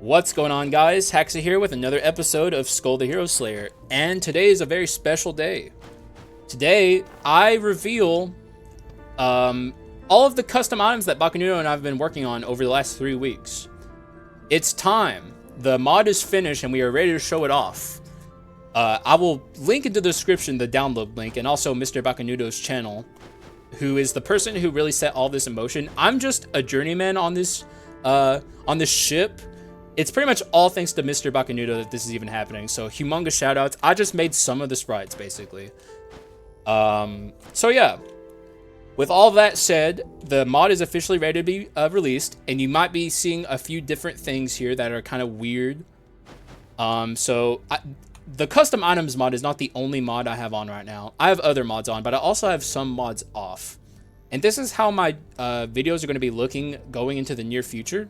What's going on, guys? Haxa here with another episode of Skul the Hero Slayer, and today is a very special day. Today, I reveal all of the custom items that Bacanudo and I have been working on over the last 3 weeks. It's time. The mod is finished and we are ready to show it off. I will link into the description the download link and also Mr. Bacanudo's channel, who is the person who really set all this in motion. I'm just a journeyman on this ship. It's pretty much all thanks to Mr. Bacanudo that this is even happening. So humongous shoutouts. I just made some of the sprites basically. So yeah. With all that said, the mod is officially ready to be released, and you might be seeing a few different things here that are kind of weird. The custom items mod is not the only mod I have on right now. I have other mods on, but I also have some mods off. And this is how my videos are going to be looking going into the near future.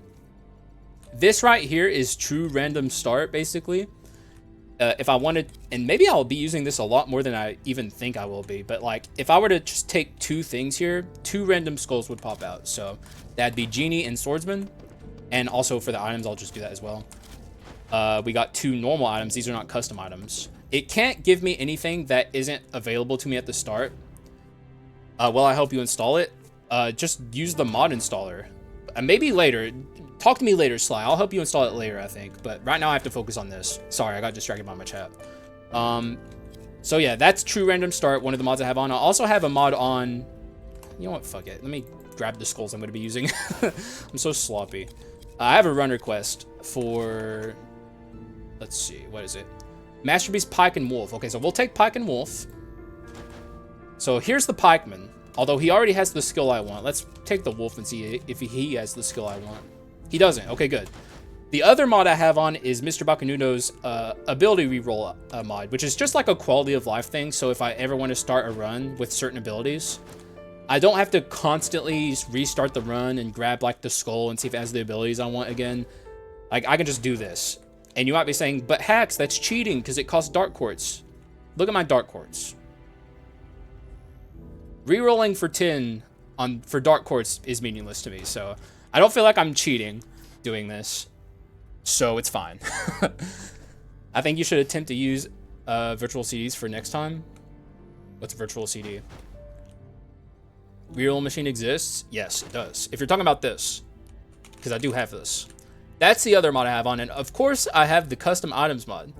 This right here is true random start, basically. If I wanted, and maybe I'll be using this a lot more than I even think I will be, but like, if I were to just take two things here, two random skulls would pop out. So that'd be Genie and Swordsman. And also for the items, I'll just do that as well. We got two normal items. These are not custom items. It can't give me anything that isn't available to me at the start. Well, I hope you install it. Just use the mod installer. Maybe later. Talk to me later, Sly. I'll help you install it later, I think. But right now I have to focus on this. Sorry, I got distracted by my chat. So yeah, that's true random start, one of the mods I have on. I also have a mod on... You know what? Fuck it. Let me grab the skulls I'm going to be using. I'm so sloppy. I have a run request for... Let's see. What is it? Masterpiece, Pike, and Wolf. Okay, so we'll take Pike and Wolf. So here's the Pikeman. Although he already has the skill I want. Let's take the Wolf and see if he has the skill I want. He doesn't. Okay, good. The other mod I have on is Mr. Bacanudo's ability reroll mod, which is just like a quality of life thing. So if I ever want to start a run with certain abilities, I don't have to constantly restart the run and grab like the skull and see if it has the abilities I want again. Like, I can just do this. And you might be saying, but Hax, that's cheating because it costs Dark Quartz. Look at my Dark Quartz. Rerolling for 10 for Dark Quartz is meaningless to me, so I don't feel like I'm cheating doing this, so it's fine. I think you should attempt to use virtual CDs for next time. What's a virtual CD? Real machine exists? Yes, it does. If you're talking about this, because I do have this. That's the other mod I have on, and of course I have the custom items mod.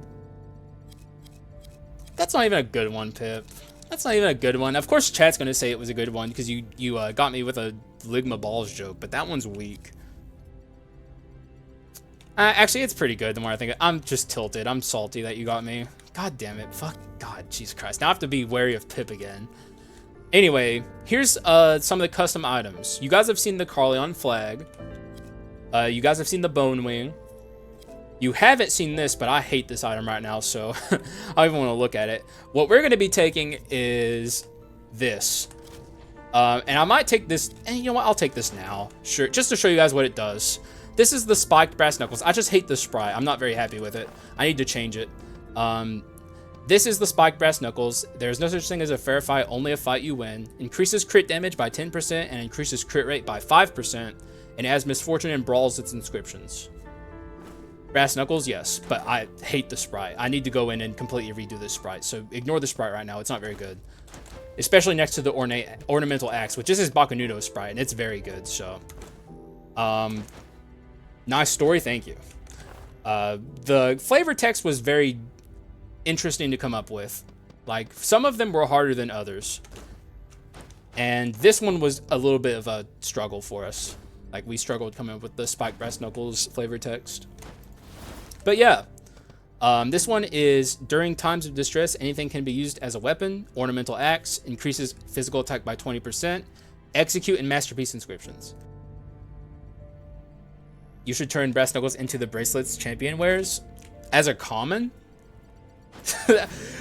That's not even a good one, Pip. That's not even a good one. Of course, chat's gonna say it was a good one because you got me with a Ligma Balls joke, but that one's weak. Actually, it's pretty good the more I think. I'm just tilted. I'm salty that you got me. God damn it. Fuck. God, Jesus Christ. Now I have to be wary of Pip again. Anyway, here's some of the custom items. You guys have seen the Carleon flag. You guys have seen the Bone Wing. You haven't seen this, but I hate this item right now, so I don't even want to look at it. What we're going to be taking is this. And I might take this, and you know what, I'll take this now. Sure, just to show you guys what it does. This is the spiked brass knuckles. I just hate this sprite. I'm not very happy with it. I need to change it. This is the spiked brass knuckles. There's no such thing as a fair fight, only a fight you win. Increases crit damage by 10% and increases crit rate by 5%. And it has misfortune and brawls its inscriptions. Brass knuckles, yes, but I hate the sprite. I need to go in and completely redo this sprite, so ignore the sprite right now. It's not very good. Especially next to the ornamental axe, which is his Bacanudo sprite, and it's very good, so. Nice story, thank you. The flavor text was very interesting to come up with. Like, some of them were harder than others. And this one was a little bit of a struggle for us. Like, we struggled coming up with the spiked brass knuckles flavor text. But yeah, this one is during times of distress, anything can be used as a weapon. Ornamental axe increases physical attack by 20%. Execute and masterpiece inscriptions. You should turn brass knuckles into the bracelets champion wears as a common.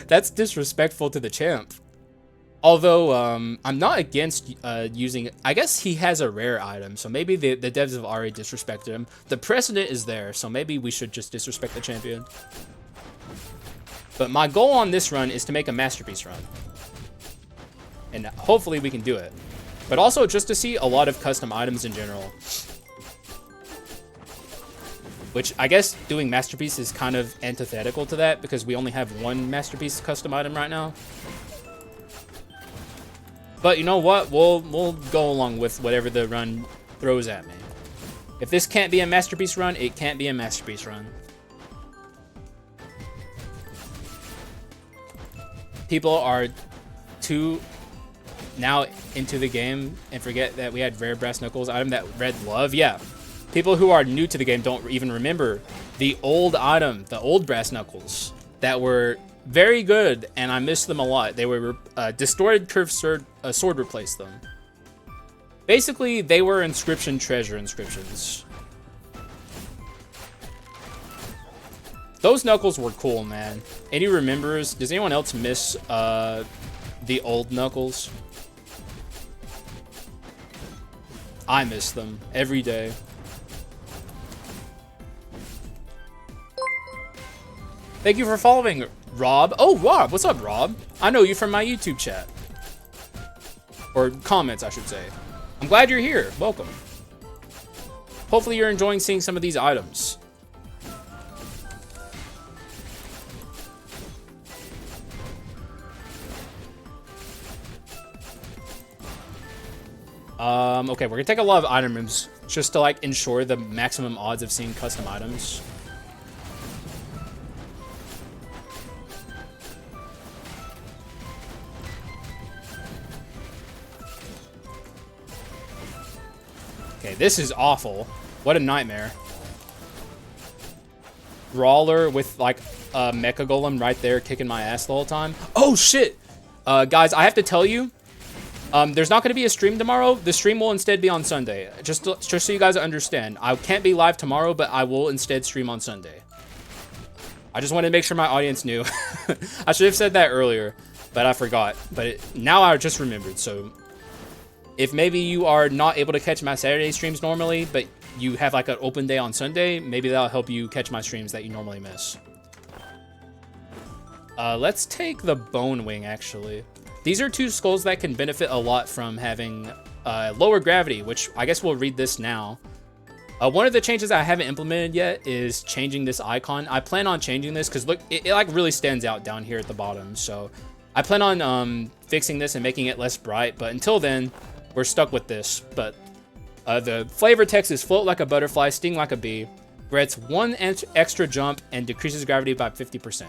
That's disrespectful to the champ. Although I'm not against using. I guess he has a rare item, so maybe the devs have already disrespected him. The precedent is there, so maybe we should just disrespect the champion. But my goal on this run is to make a masterpiece run, and hopefully we can do it. But also just to see a lot of custom items in general. which I guess doing Masterpiece is kind of antithetical to that because we only have one Masterpiece custom item right now. But you know what? We'll go along with whatever the run throws at me. If this can't be a Masterpiece run, it can't be a Masterpiece run. People are too now into the game and forget that we had rare brass knuckles item that Red love. Yeah, people who are new to the game don't even remember the old item, the old brass knuckles that were very good, and I miss them a lot. They were distorted curved sword replaced them. Basically, they were inscription treasure inscriptions. Those knuckles were cool, man. Any remembers? Does anyone else miss the old knuckles? I miss them every day. Thank you for following, Rob. Oh, Rob. What's up, Rob? I know you from my YouTube chat. Or comments, I should say. I'm glad you're here. Welcome. Hopefully you're enjoying seeing some of these items. Okay, we're gonna take a lot of item rooms just to like ensure the maximum odds of seeing custom items. Okay, this is awful. What a nightmare. Brawler with like a mecha golem right there kicking my ass the whole time. Oh shit! Guys, I have to tell you, there's not going to be a stream tomorrow. The stream will instead be on Sunday. Just so you guys understand. I can't be live tomorrow, but I will instead stream on Sunday. I just wanted to make sure my audience knew. I should have said that earlier, but I forgot. But now I just remembered. So if maybe you are not able to catch my Saturday streams normally, but you have like an open day on Sunday, maybe that'll help you catch my streams that you normally miss. Let's take the Bone Wing, actually. These are two skulls that can benefit a lot from having lower gravity, which I guess we'll read this now. One of the changes I haven't implemented yet is changing this icon. I plan on changing this because look, it like really stands out down here at the bottom. So I plan on fixing this and making it less bright. But until then, we're stuck with this. But the flavor text is float like a butterfly, sting like a bee, grants 1 extra jump, and decreases gravity by 50%.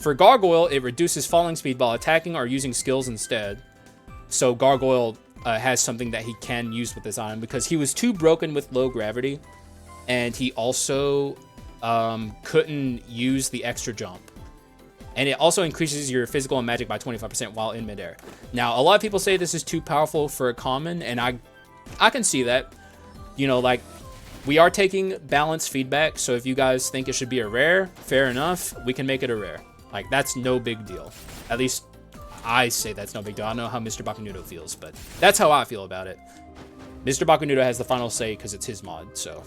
For Gargoyle, it reduces falling speed while attacking or using skills instead. So Gargoyle has something that he can use with this item because he was too broken with low gravity, and he also couldn't use the extra jump. And it also increases your physical and magic by 25% while in midair. Now, a lot of people say this is too powerful for a common, and I can see that. You know, like, we are taking balanced feedback, so if you guys think it should be a rare, fair enough, we can make it a rare. Like, that's no big deal. At least, I say that's no big deal. I don't know how Mr. Bacanudo feels, but that's how I feel about it. Mr. Bacanudo has the final say because it's his mod, so.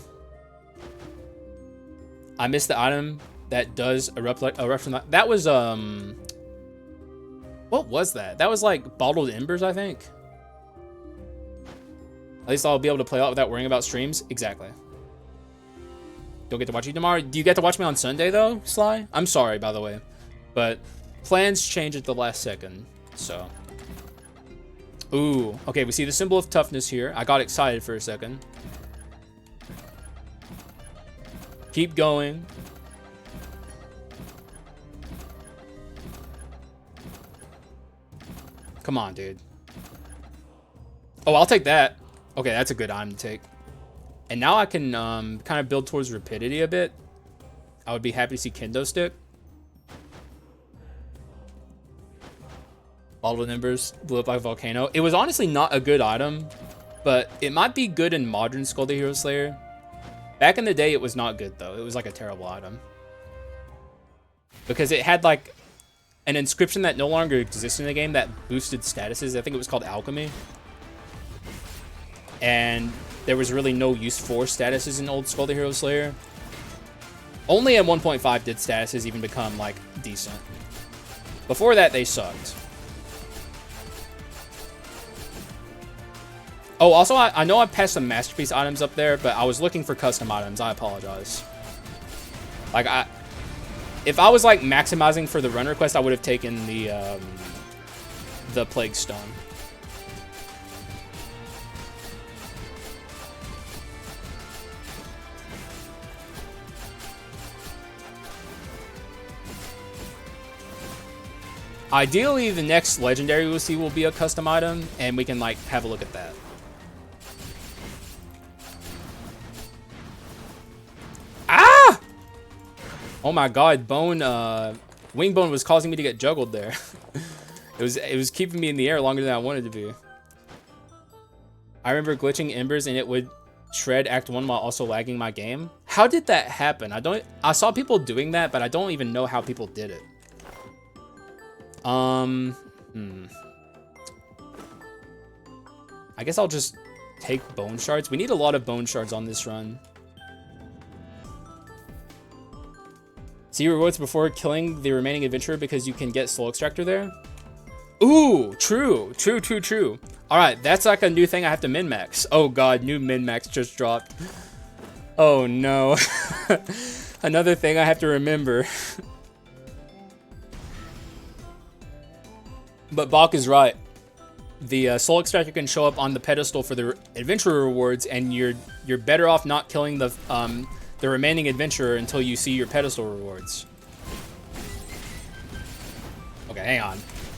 I missed the item that does erupt from that. That was, what was that? That was like Bottled Embers, I think. At least I'll be able to play out without worrying about streams. Exactly. Don't get to watch you tomorrow. Do you get to watch me on Sunday, though, Sly? I'm sorry, by the way. But plans change at the last second, so. Ooh, okay, we see the symbol of toughness here. I got excited for a second. Keep going. Come on, dude. Oh, I'll take that. Okay, that's a good item to take. And now I can kind of build towards rapidity a bit. I would be happy to see Kendo Stick. Bottled Embers blew up like a volcano. It was honestly not a good item, but it might be good in modern Skul the Hero Slayer. Back in the day, it was not good, though. It was like a terrible item. Because it had like an inscription that no longer exists in the game that boosted statuses. I think it was called Alchemy. And there was really no use for statuses in old Skul the Hero Slayer. Only at 1.5 did statuses even become, like, decent. Before that, they sucked. Oh, also, I know I passed some masterpiece items up there, but I was looking for custom items. I apologize. Like, if I was, like, maximizing for the run request, I would have taken the Plague Stone. Ideally, the next legendary we'll see will be a custom item, and we can, like, have a look at that. Ah! Oh my god, Wing Bone was causing me to get juggled there. It was keeping me in the air longer than I wanted to be. I remember glitching Embers and it would shred Act 1 while also lagging my game. How did that happen? I saw people doing that, but I don't even know how people did it. I guess I'll just take bone shards. We need a lot of bone shards on this run. See rewards before killing the remaining adventurer because you can get soul extractor there. Ooh, true. All right, that's like a new thing I have to min-max. Oh god, new min-max just dropped. Oh no. Another thing I have to remember. But Bach is right. The soul extractor can show up on the pedestal for the adventurer rewards, and you're better off not killing the remaining adventurer until you see your pedestal rewards. Okay, hang on.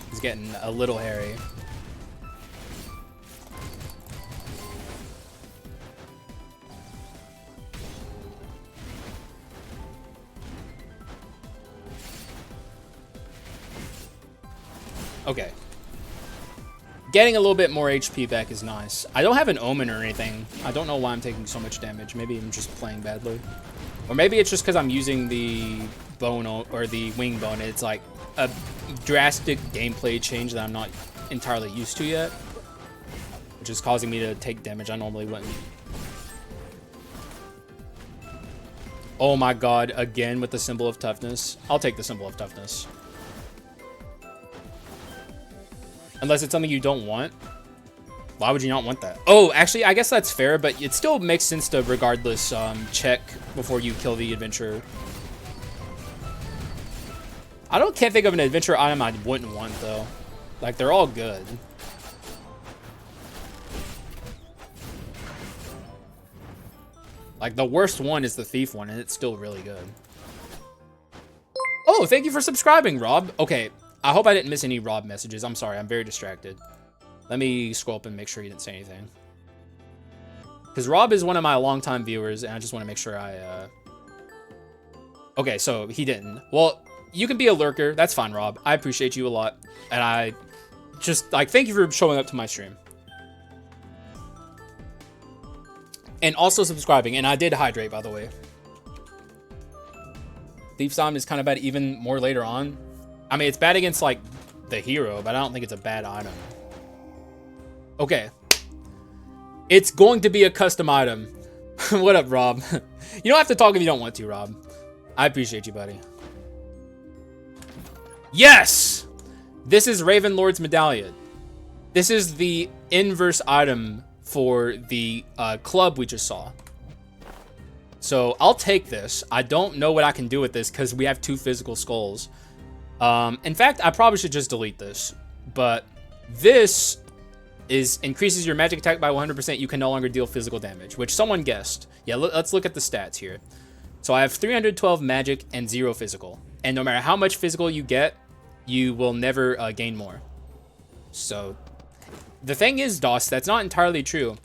It's getting a little hairy. Okay. Getting a little bit more HP back is nice. I don't have an omen or anything. I don't know why I'm taking so much damage. Maybe I'm just playing badly. Or maybe it's just because I'm using the bone or the wing bone. It's like a drastic gameplay change that I'm not entirely used to yet, which is causing me to take damage I normally wouldn't. Oh my god, again with the symbol of toughness. I'll take the symbol of toughness. Unless it's something you don't want. Why would you not want that? Oh, actually, I guess that's fair, but it still makes sense to regardless check before you kill the adventurer. Can't think of an adventure item I wouldn't want, though. Like, they're all good. Like, the worst one is the thief one, and it's still really good. Oh, thank you for subscribing, Rob. Okay, I hope I didn't miss any Rob messages. I'm sorry, I'm very distracted. Let me scroll up and make sure he didn't say anything. Because Rob is one of my longtime viewers, and I just want to make sure I... Okay, so he didn't. Well, you can be a lurker. That's fine, Rob. I appreciate you a lot. And I just, like, thank you for showing up to my stream. And also subscribing. And I did hydrate, by the way. Thief's Item is kind of bad even more later on. I mean, it's bad against, like, the hero, but I don't think it's a bad item. Okay. It's going to be a custom item. What up, Rob? You don't have to talk if you don't want to, Rob. I appreciate you, buddy. Yes! This is Raven Lord's Medallion. This is the inverse item for the club we just saw. So I'll take this. I don't know what I can do with this because we have 2 physical skulls. In fact, I probably should just delete this. But this increases your magic attack by 100%. You can no longer deal physical damage, which someone guessed. Yeah, let's look at the stats here. So I have 312 magic and 0 physical. And no matter how much physical you get, you will never gain more. So the thing is, DOS, that's not entirely true.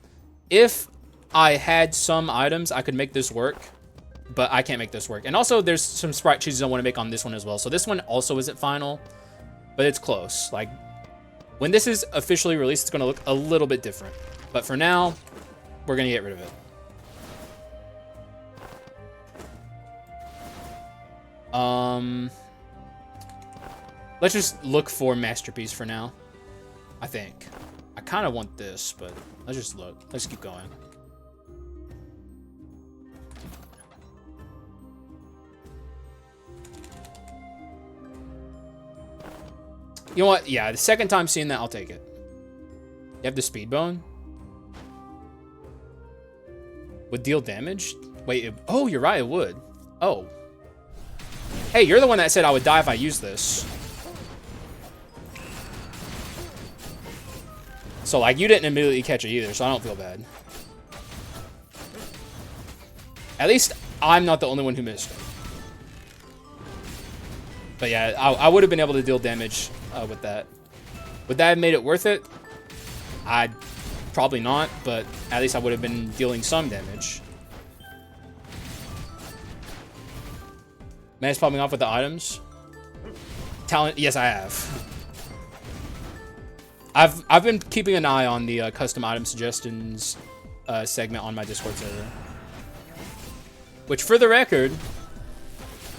If I had some items, I could make this work. But I can't make this work. And also, there's some sprite changes I want to make on this one as well. So this one also isn't final, but it's close. Like, when this is officially released, it's going to look a little bit different. But for now, we're going to get rid of it. Let's just look for Masterpiece for now, I think. I kind of want this, but let's just look. Let's keep going. You know what? Yeah, the second time seeing that, I'll take it. You have the speed bone? Would deal damage? Wait, oh, you're right, it would. Oh. Hey, you're the one that said I would die if I used this. So, like, you didn't immediately catch it either, so I don't feel bad. At least I'm not the only one who missed it. But yeah, I would have been able to deal damage with that. Would that have made it worth it? Probably not, but at least I would have been dealing some damage. Man is popping off with the items. Talent, yes, I have. I've been keeping an eye on the custom item suggestions segment on my Discord server. Which, for the record,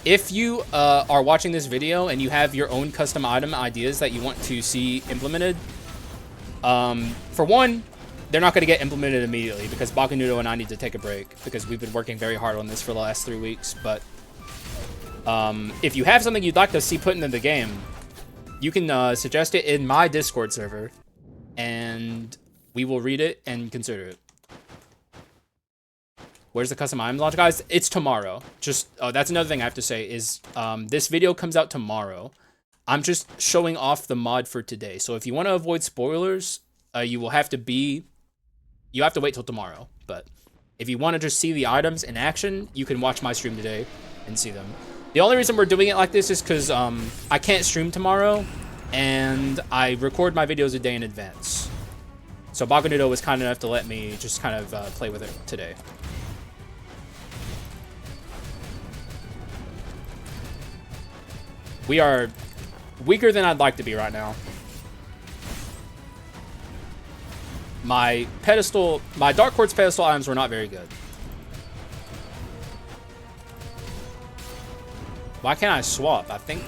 if you are watching this video and you have your own custom item ideas that you want to see implemented, for one, they're not going to get implemented immediately because Bacanudo and I need to take a break because we've been working very hard on this for the last 3 weeks. But if you have something you'd like to see put into the game, you can suggest it in my Discord server, and we will read it and consider it. Where's the custom item launch, guys? It's tomorrow. Just, oh, that's another thing I have to say is this video comes out tomorrow. I'm just showing off the mod for today. So if you want to avoid spoilers, you have to wait till tomorrow. But if you want to just see the items in action, you can watch my stream today and see them. The only reason we're doing it like this is because I can't stream tomorrow, and I record my videos a day in advance. So Bacanudo was kind enough to let me just kind of play with it today. We are weaker than I'd like to be right now. My Dark Quartz pedestal items were not very good. Why can't I swap? I think,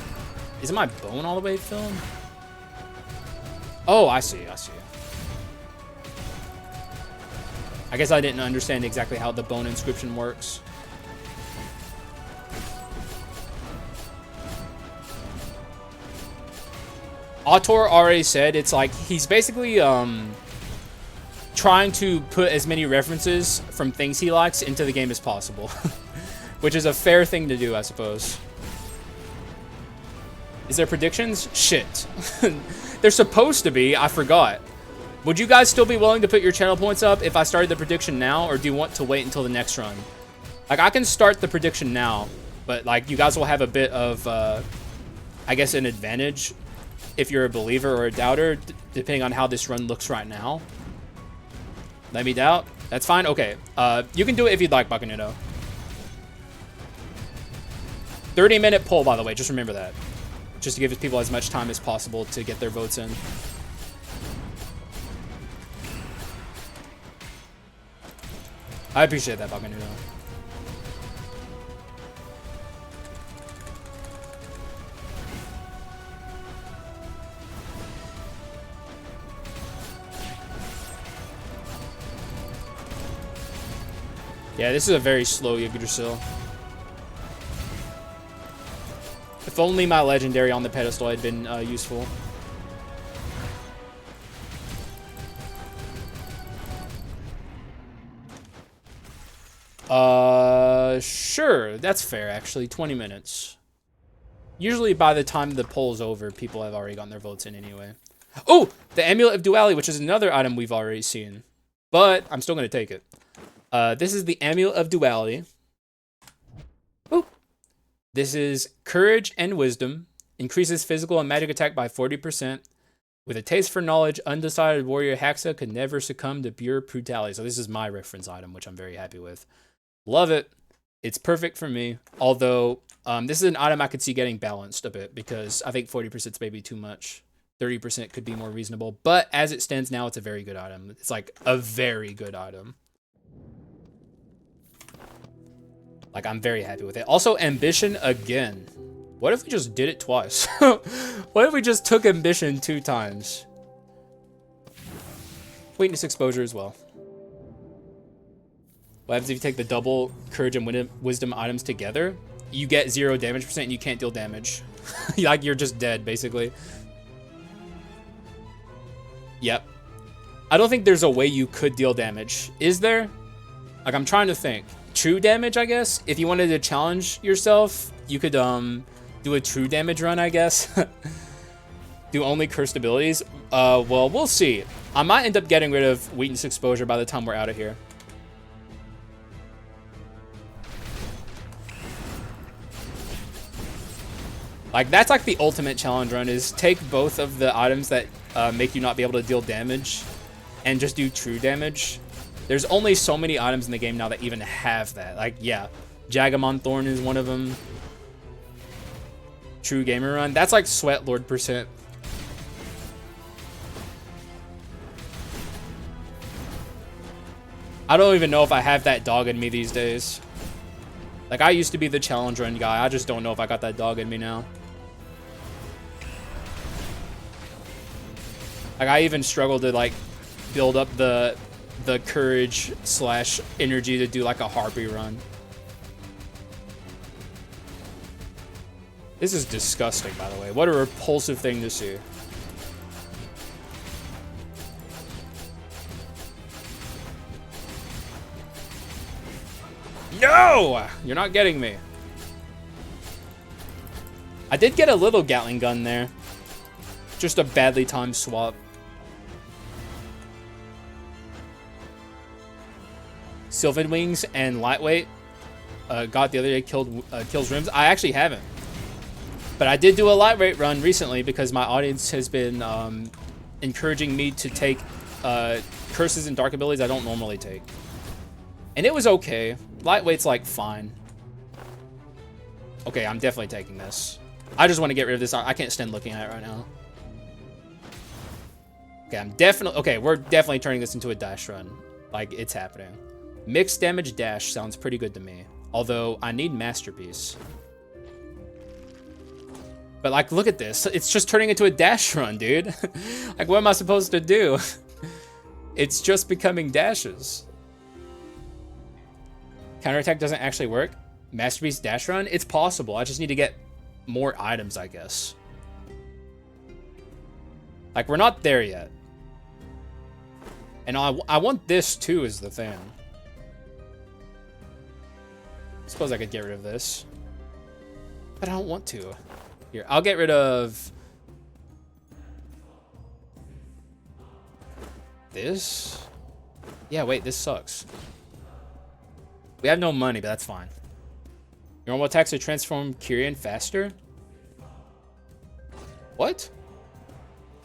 isn't my bone all the way filled? Oh, I see. I guess I didn't understand exactly how the bone inscription works. Autor already said it's like he's basically trying to put as many references from things he likes into the game as possible, which is a fair thing to do, I suppose. Is there predictions? Shit. They're supposed to be. I forgot. Would you guys still be willing to put your channel points up if I started the prediction now, or do you want to wait until the next run? Like, I can start the prediction now, but like you guys will have a bit of, I guess, an advantage if you're a believer or a doubter, depending on how this run looks right now. Let me doubt. That's fine. Okay. You can do it if you'd like, Bacanudo. 30-minute poll, by the way. Just remember that. Just to give people as much time as possible to get their votes in. I appreciate that, Bacanudo. Yeah, this is a very slow Yggdrasil. If only my legendary on the pedestal had been useful. Sure. That's fair, actually. 20 minutes. Usually by the time the poll's over, people have already gotten their votes in anyway. Oh! The Amulet of Duality, which is another item we've already seen. But I'm still going to take it. This is the Amulet of Duality. Oh! This is Courage and Wisdom. Increases physical and magic attack by 40%. With a taste for knowledge, undecided warrior Haxa could never succumb to pure brutality. So this is my reference item, which I'm very happy with. Love it. It's perfect for me. Although, this is an item I could see getting balanced a bit, because I think 40% is maybe too much. 30% could be more reasonable. But as it stands now, it's a very good item. It's like a very good item. Like, I'm very happy with it. Also, Ambition again. What if we just did it twice? What if we just took Ambition 2 times? Weakness Exposure as well. What happens if you take the double Courage and Wisdom items together? You get 0 damage percent and you can't deal damage. Like, you're just dead, basically. Yep. I don't think there's a way you could deal damage. Is there? Like, I'm trying to think. True damage, I guess. If you wanted to challenge yourself, you could do a true damage run, I guess. Do only cursed abilities. Well, we'll see. I might end up getting rid of weakness exposure by the time we're out of here. Like, that's like the ultimate challenge run, is take both of the items that make you not be able to deal damage and just do true damage. There's only so many items in the game now that even have that. Like, yeah, Jagamon Thorn is one of them. True gamer run. That's like Sweat Lord %. I don't even know if I have that dog in me these days. Like, I used to be the challenge run guy. I just don't know if I got that dog in me now. Like, I even struggled to, like, build up the courage / energy to do, like, a harpy run. This is disgusting, by the way. What a repulsive thing to see. No! You're not getting me. I did get a little Gatling gun there. Just a badly timed swap. Sylvan Wings and Lightweight got the other day kills rims. I actually haven't. But I did do a lightweight run recently because my audience has been encouraging me to take curses and dark abilities I don't normally take. And it was okay. Lightweight's like fine. Okay, I'm definitely taking this. I just want to get rid of this. I can't stand looking at it right now. Okay, okay, we're definitely turning this into a dash run. Like, it's happening. Mixed damage dash sounds pretty good to me. Although, I need Masterpiece. But, like, look at this. It's just turning into a dash run, dude. Like, what am I supposed to do? It's just becoming dashes. Counterattack doesn't actually work. Masterpiece dash run? It's possible. I just need to get more items, I guess. Like, we're not there yet. And I want this, too, is the thing. I suppose I could get rid of this. But I don't want to. Here, I'll get rid of... this? Yeah, wait, this sucks. We have no money, but that's fine. Normal attacks are transform Kyrian faster? What?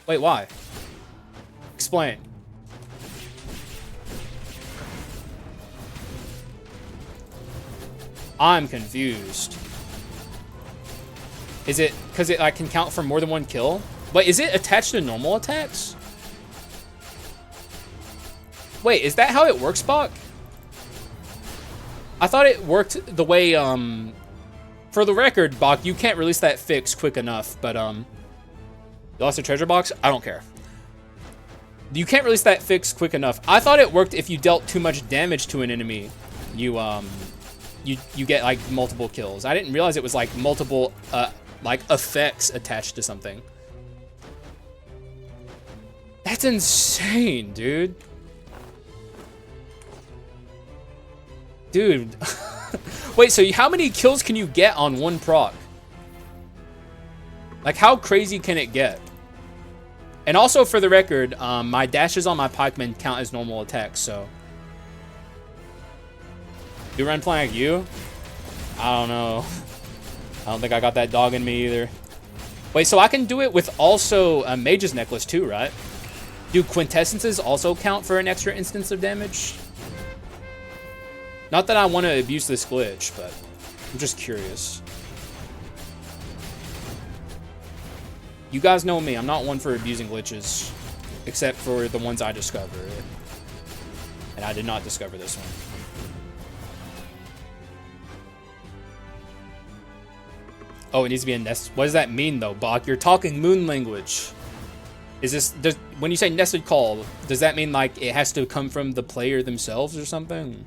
Wait, why? Explain. I'm confused. Is it because it can count for more than one kill? Wait, is it attached to normal attacks? Wait, is that how it works, Bach? I thought it worked the way, for the record, Bach, you can't release that fix quick enough, but, you lost a treasure box? I don't care. You can't release that fix quick enough. I thought it worked if you dealt too much damage to an enemy. You get, like, multiple kills. I didn't realize it was, like, multiple, like, effects attached to something. That's insane, dude. Dude. Wait, so how many kills can you get on one proc? Like, how crazy can it get? And also, for the record, my dashes on my pikemen count as normal attacks, so... You run playing like you? I don't know. I don't think I got that dog in me either. Wait, so I can do it with also a Mage's Necklace too, right? Do Quintessences also count for an extra instance of damage? Not that I want to abuse this glitch, but I'm just curious. You guys know me. I'm not one for abusing glitches, except for the ones I discover. And I did not discover this one. Oh, it needs to be a nest. What does that mean, though, Bach? You're talking moon language. Is this... when you say nested call, does that mean, like, it has to come from the player themselves or something?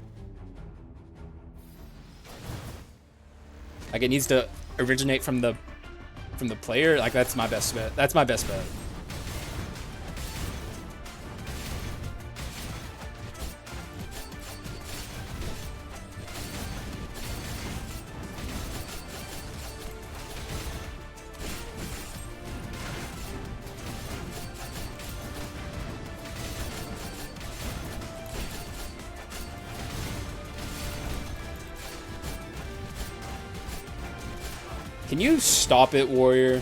Like, it needs to originate from the player? Like, that's my best bet. That's my best bet. Can you stop it, warrior?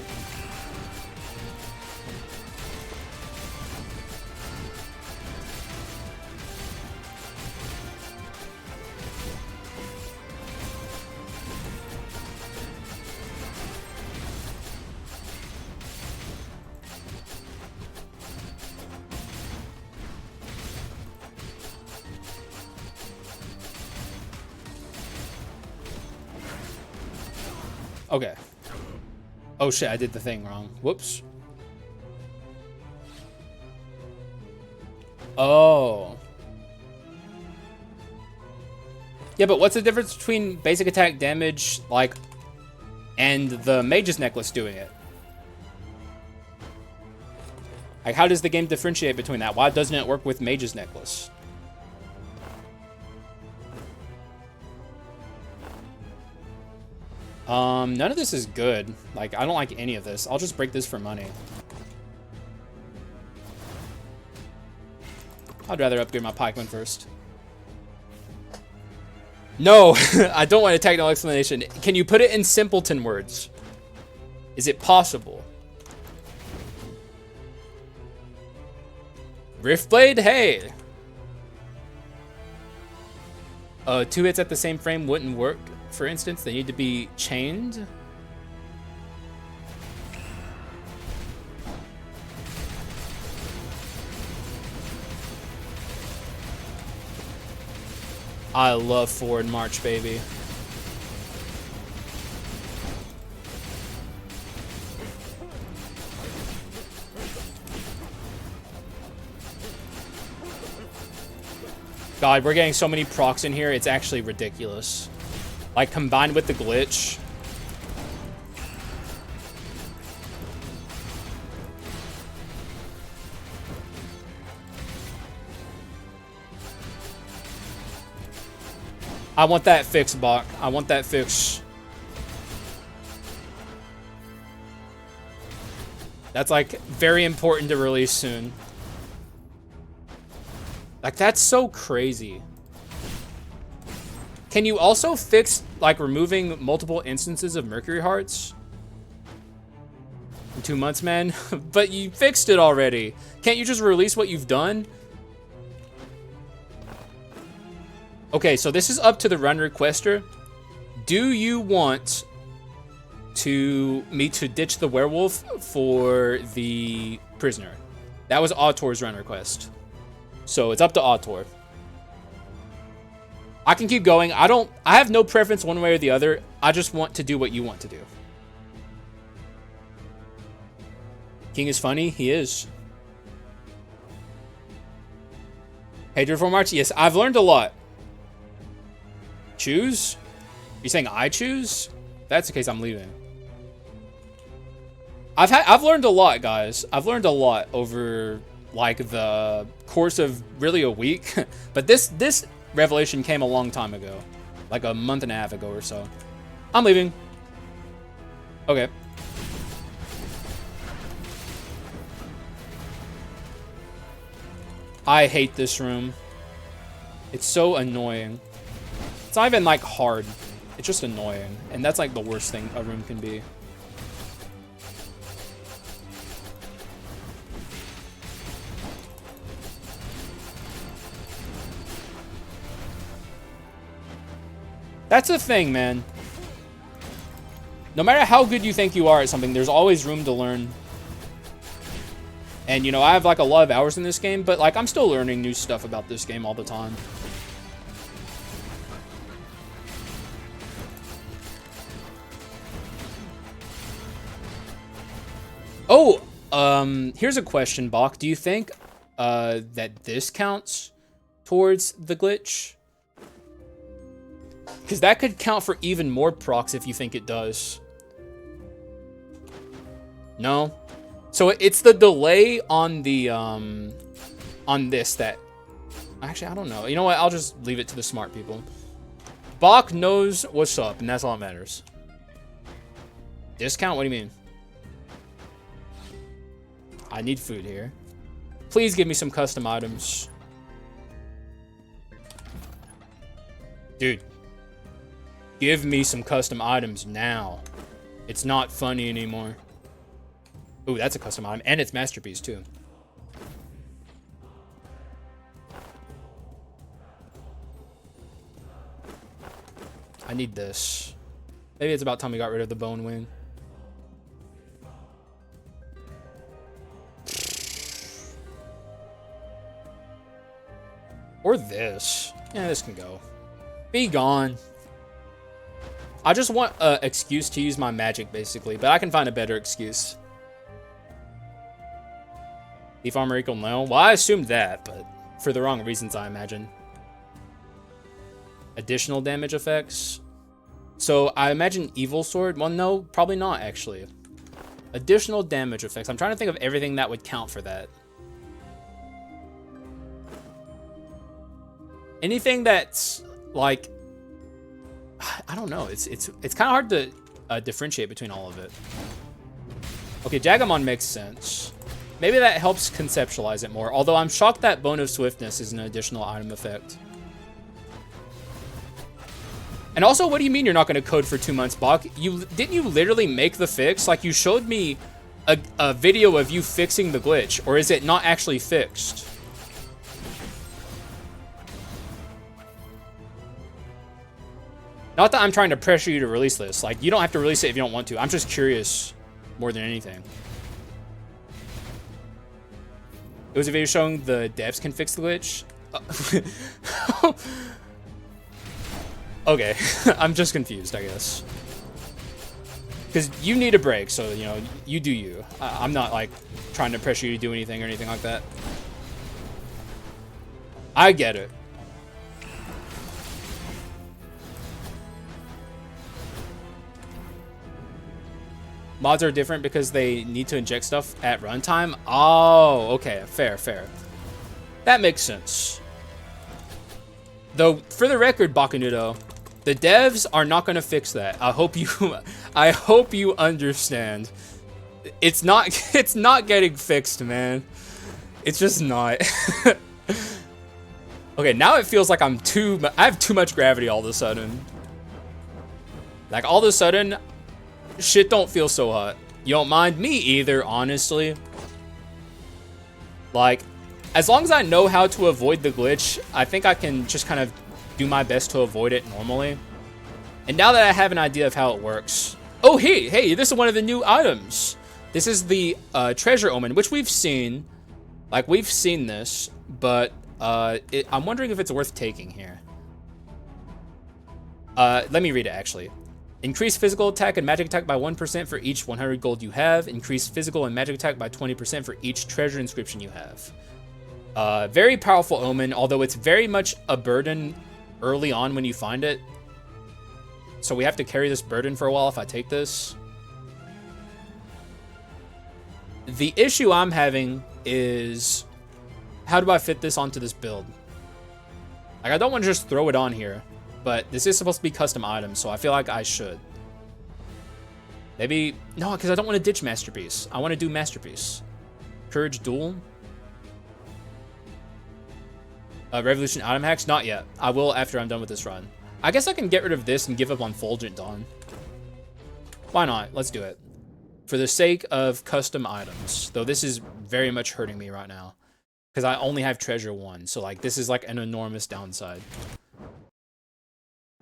Okay. Oh shit, I did the thing wrong. Whoops. Oh. Yeah, but what's the difference between basic attack damage, like, and the Mage's Necklace doing it? Like, how does the game differentiate between that? Why doesn't it work with Mage's Necklace? None of this is good. Like, I don't like any of this. I'll just break this for money. I'd rather upgrade my pikeman first. No, I don't want a technical explanation. Can you put it in simpleton words? Is it possible? Riftblade? Hey! 2 hits at the same frame wouldn't work. For instance, they need to be chained. I love forward march, baby. God, we're getting so many procs in here, it's actually ridiculous. Like, combined with the glitch. I want that fix, Bach. I want that fix. That's, like, very important to release soon. Like, that's so crazy. Can you also fix, like, removing multiple instances of Mercury Hearts? In 2 months, man? But you fixed it already. Can't you just release what you've done? Okay, so this is up to the run requester. Do you want me to ditch the werewolf for the prisoner? That was Autor's run request. So it's up to Autor. I can keep going. I have no preference one way or the other. I just want to do what you want to do. King is funny. He is. Hatred for March. Yes, I've learned a lot. Choose? You're saying I choose? If that's the case, I'm leaving. I've learned a lot, guys. I've learned a lot over, like, the course of really a week. But this revelation came a long time ago, like a month and a half ago or so. I'm leaving. Okay. I hate this room. It's so annoying. It's not even, like, hard. It's just annoying. And that's, like, the worst thing a room can be. That's the thing, man. No matter how good you think you are at something, there's always room to learn. And, you know, I have, like, a lot of hours in this game, but, like, I'm still learning new stuff about this game all the time. Oh, here's a question, Bach. Do you think, that this counts towards the glitch? Because that could count for even more procs if you think it does. No? So it's the delay on the, on this that... Actually, I don't know. You know what? I'll just leave it to the smart people. Bach knows what's up, and that's all that matters. Discount? What do you mean? I need food here. Please give me some custom items. Dude. Give me some custom items now. It's not funny anymore. Ooh, that's a custom item. And it's masterpiece, too. I need this. Maybe it's about time we got rid of the bone wing. Or this. Yeah, this can go. Be gone. I just want an excuse to use my magic, basically. But I can find a better excuse. Thief armor equal no? Well, I assumed that, but for the wrong reasons, I imagine. Additional damage effects. So I imagine evil sword. Well, no, probably not, actually. Additional damage effects. I'm trying to think of everything that would count for that. Anything that's like, I don't know. It's kind of hard to differentiate between all of it. Okay, Jagamon makes sense. Maybe that helps conceptualize it more. Although I'm shocked that Bone of Swiftness is an additional item effect. And also, what do you mean you're not going to code for 2 months, Bach? Didn't you literally make the fix? Like, you showed me a video of you fixing the glitch. Or is it not actually fixed? Not that I'm trying to pressure you to release this. Like, you don't have to release it if you don't want to. I'm just curious more than anything. It was a video showing the devs can fix the glitch. Okay, I'm just confused, I guess. Because you need a break, so, you know, you do you. I'm not, like, trying to pressure you to do anything or anything like that. I get it. Mods are different because they need to inject stuff at runtime. Oh, okay. Fair, fair. That makes sense. Though, for the record, Bacanudo, the devs are not going to fix that. I hope you understand. It's not getting fixed, man. It's just not. Okay, now it feels like I have too much gravity all of a sudden. Like, all of a sudden, shit don't feel so hot. You don't mind me either, honestly. Like, as long as I know how to avoid the glitch, I think I can just kind of do my best to avoid it normally. And now that I have an idea of how it works... Oh, hey, this is one of the new items. This is the treasure omen, which we've seen. Like, we've seen this, but I'm wondering if it's worth taking here. Let me read it, actually. Increase physical attack and magic attack by 1% for each 100 gold you have. Increase physical and magic attack by 20% for each treasure inscription you have. Very powerful omen, although it's very much a burden early on when you find it. So we have to carry this burden for a while if I take this. The issue I'm having is, how do I fit this onto this build? Like, I don't want to just throw it on here, but this is supposed to be custom items, so I feel like I should. Maybe, no, because I don't want to ditch Masterpiece. I want to do Masterpiece. Courage Duel. Revolution item hacks? Not yet. I will after I'm done with this run. I guess I can get rid of this and give up on Fulgent Dawn. Why not? Let's do it. For the sake of custom items. Though this is very much hurting me right now. Because I only have Treasure 1. So, like, this is, like, an enormous downside.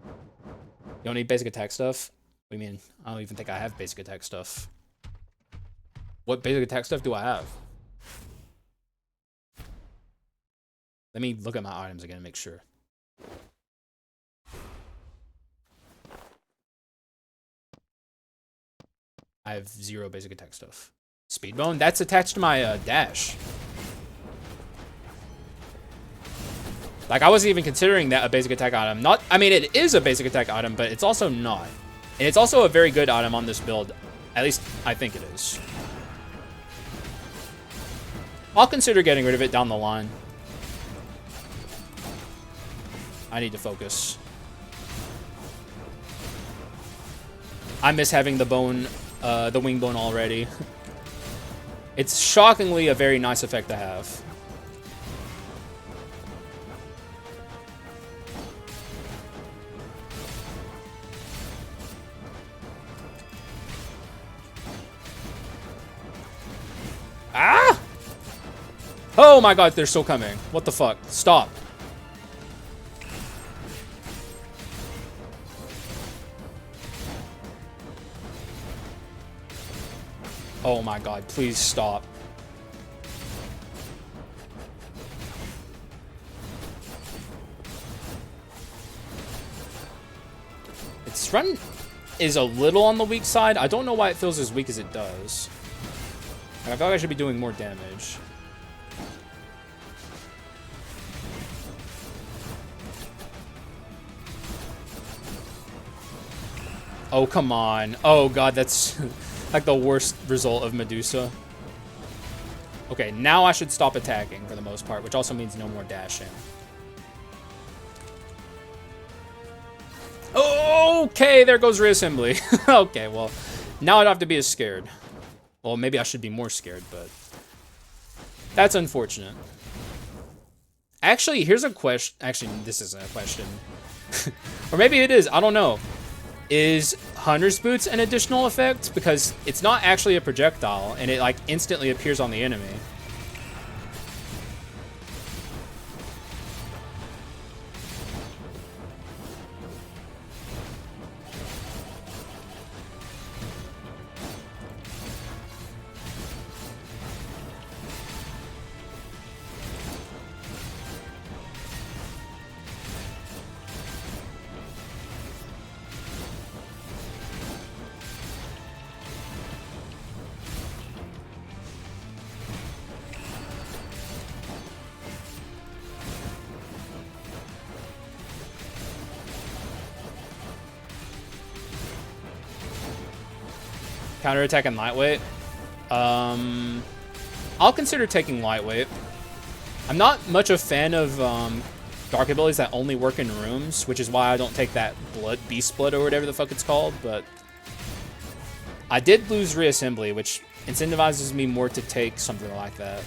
You don't need basic attack stuff? What do you mean? I don't even think I have basic attack stuff. What basic attack stuff do I have? Let me look at my items again and make sure. I have 0 basic attack stuff. Speedbone? That's attached to my dash. Like, I wasn't even considering that a basic attack item. I mean, it is a basic attack item, but it's also not. And it's also a very good item on this build. At least, I think it is. I'll consider getting rid of it down the line. I need to focus. I miss having the bone, the wing bone already. It's shockingly a very nice effect to have. Oh my god, they're still coming. What the fuck? Stop. Oh my god, please stop. Its run is a little on the weak side. I don't know why it feels as weak as it does. I feel like I should be doing more damage. Oh, come on. Oh god, that's like the worst result of Medusa. Okay, now I should stop attacking for the most part, which also means no more dashing. Okay, there goes reassembly. Okay, well, now I don't have to be as scared. Well, maybe I should be more scared, but that's unfortunate. Actually, here's a question. Actually, this isn't a question. Or maybe it is. I don't know. Is Hunter's Boots an additional effect? Because it's not actually a projectile, and it like instantly appears on the enemy. Counterattack and lightweight. I'll consider taking lightweight. I'm not much a fan of dark abilities that only work in rooms, which is why I don't take that beast blood or whatever the fuck it's called, but I did lose reassembly, which incentivizes me more to take something like that.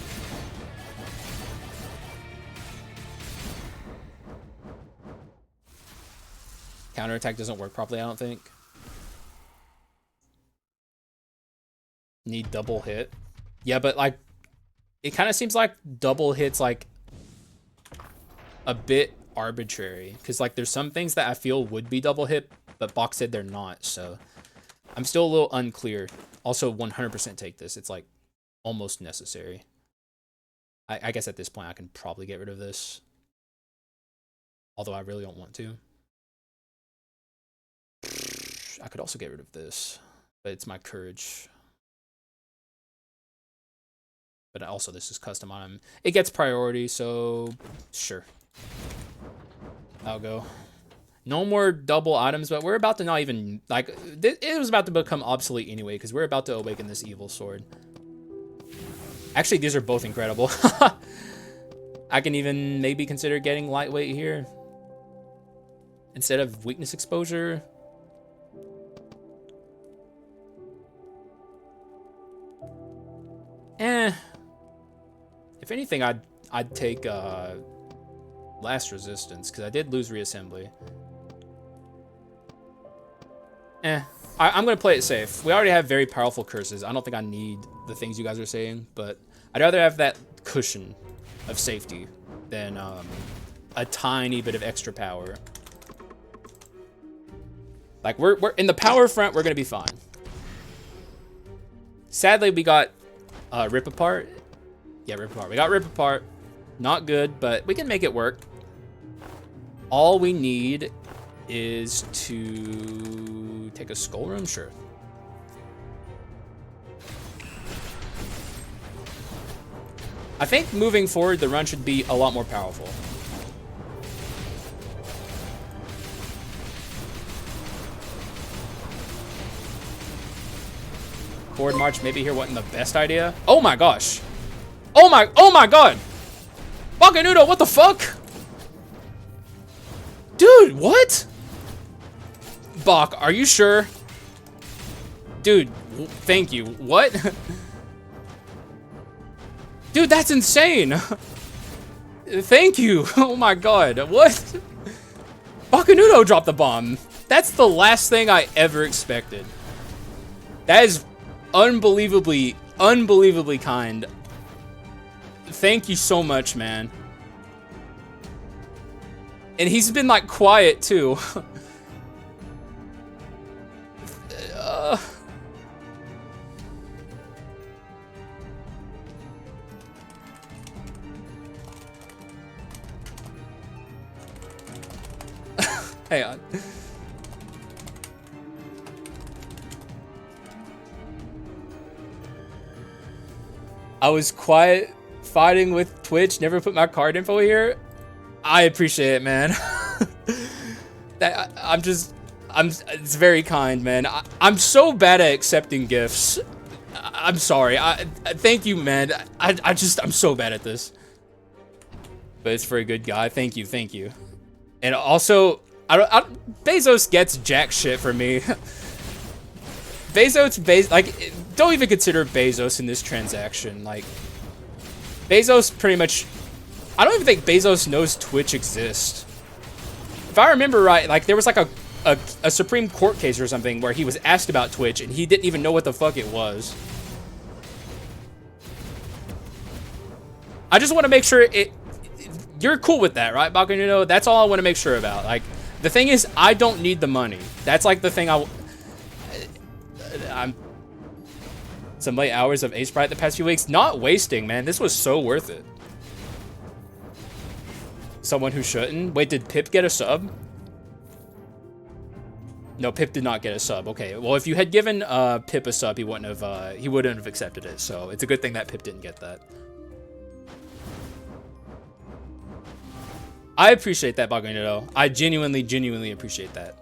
Counterattack doesn't work properly, I don't think. Need double hit. Yeah, but like it kind of seems like double hits like a bit arbitrary, because like there's some things that I feel would be double hit, but Bach said they're not, so I'm still a little unclear. Also 100% take this. It's like almost necessary. I guess at this point I can probably get rid of this, although I really don't want to. I could also get rid of this, but it's my courage. But also, this is custom item. It gets priority, so sure. I'll go. No more double items, but we're about to not even, like, it was about to become obsolete anyway, because we're about to awaken this evil sword. Actually, these are both incredible. I can even maybe consider getting lightweight here instead of weakness exposure. If anything, I'd take last resistance, because I did lose reassembly. I'm gonna play it safe. We already have very powerful curses. I don't think I need the things you guys are saying, but I'd rather have that cushion of safety than a tiny bit of extra power. Like we're in the power front, we're gonna be fine. Sadly, we got Rip Apart. Yeah, Rip Apart. We got Rip Apart. Not good, but we can make it work. All we need is to take a skull room? Sure. I think moving forward, the run should be a lot more powerful. Forward march maybe here wasn't the best idea. Oh my gosh. Oh my god! Bacanudo, what the fuck? Dude, what? Bach, are you sure? Dude, thank you. What? Dude, that's insane. Thank you. Oh my god, what? Bacanudo dropped the bomb. That's the last thing I ever expected. That is unbelievably kind. Thank you so much, man. And he's been like quiet too. Hang on. I was quiet fighting with Twitch, never put my card info here. I appreciate it, man. It's very kind, man. I'm so bad at accepting gifts. I'm sorry. Thank you, man. I'm so bad at this. But it's for a good guy. Thank you. And also, Bezos gets jack shit for me. Like, don't even consider Bezos in this transaction. Like, Bezos pretty much, I don't even think Bezos knows Twitch exists. If I remember right, like, there was like a Supreme Court case or something where he was asked about Twitch and he didn't even know what the fuck it was. I just want to make sure you're cool with that, right, Bacanudo? That's all I want to make sure about. Like, the thing is, I don't need the money. That's like the thing I'm some late hours of Ace Sprite the past few weeks. Not wasting, man. This was so worth it. Someone who shouldn't. Wait, did Pip get a sub? No, Pip did not get a sub. Okay, well, if you had given Pip a sub, he wouldn't have accepted it. So it's a good thing that Pip didn't get that. I appreciate that, Bacanudo. I genuinely appreciate that.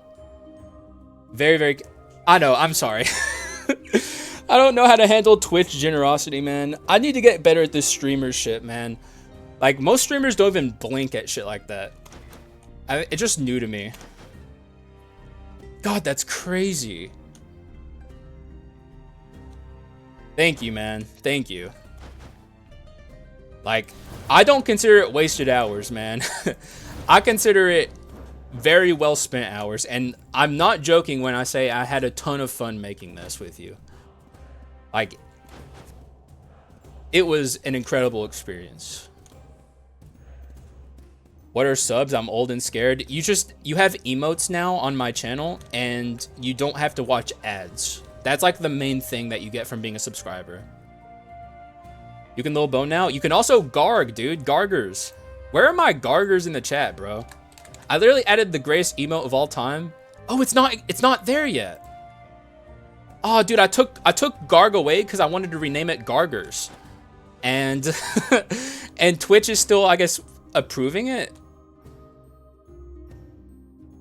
Very, very... I know, I'm sorry. I don't know how to handle Twitch generosity, man. I need to get better at this streamer shit, man. Like, most streamers don't even blink at shit like that. It's just new to me. God, that's crazy. Thank you, man. Thank you. Like, I don't consider it wasted hours, man. I consider it very well spent hours, and I'm not joking when I say I had a ton of fun making this with you. Like, it was an incredible experience. What are subs? I'm old and scared. You have emotes now on my channel, and you don't have to watch ads. That's like the main thing that you get from being a subscriber. You can little bone now. You can also garg, dude. Gargers. Where are my gargers in the chat, bro? I literally added the greatest emote of all time. Oh, it's not there yet. Oh, dude, I took garg away because I wanted to rename it Gargers. And and Twitch is still, I guess, approving it.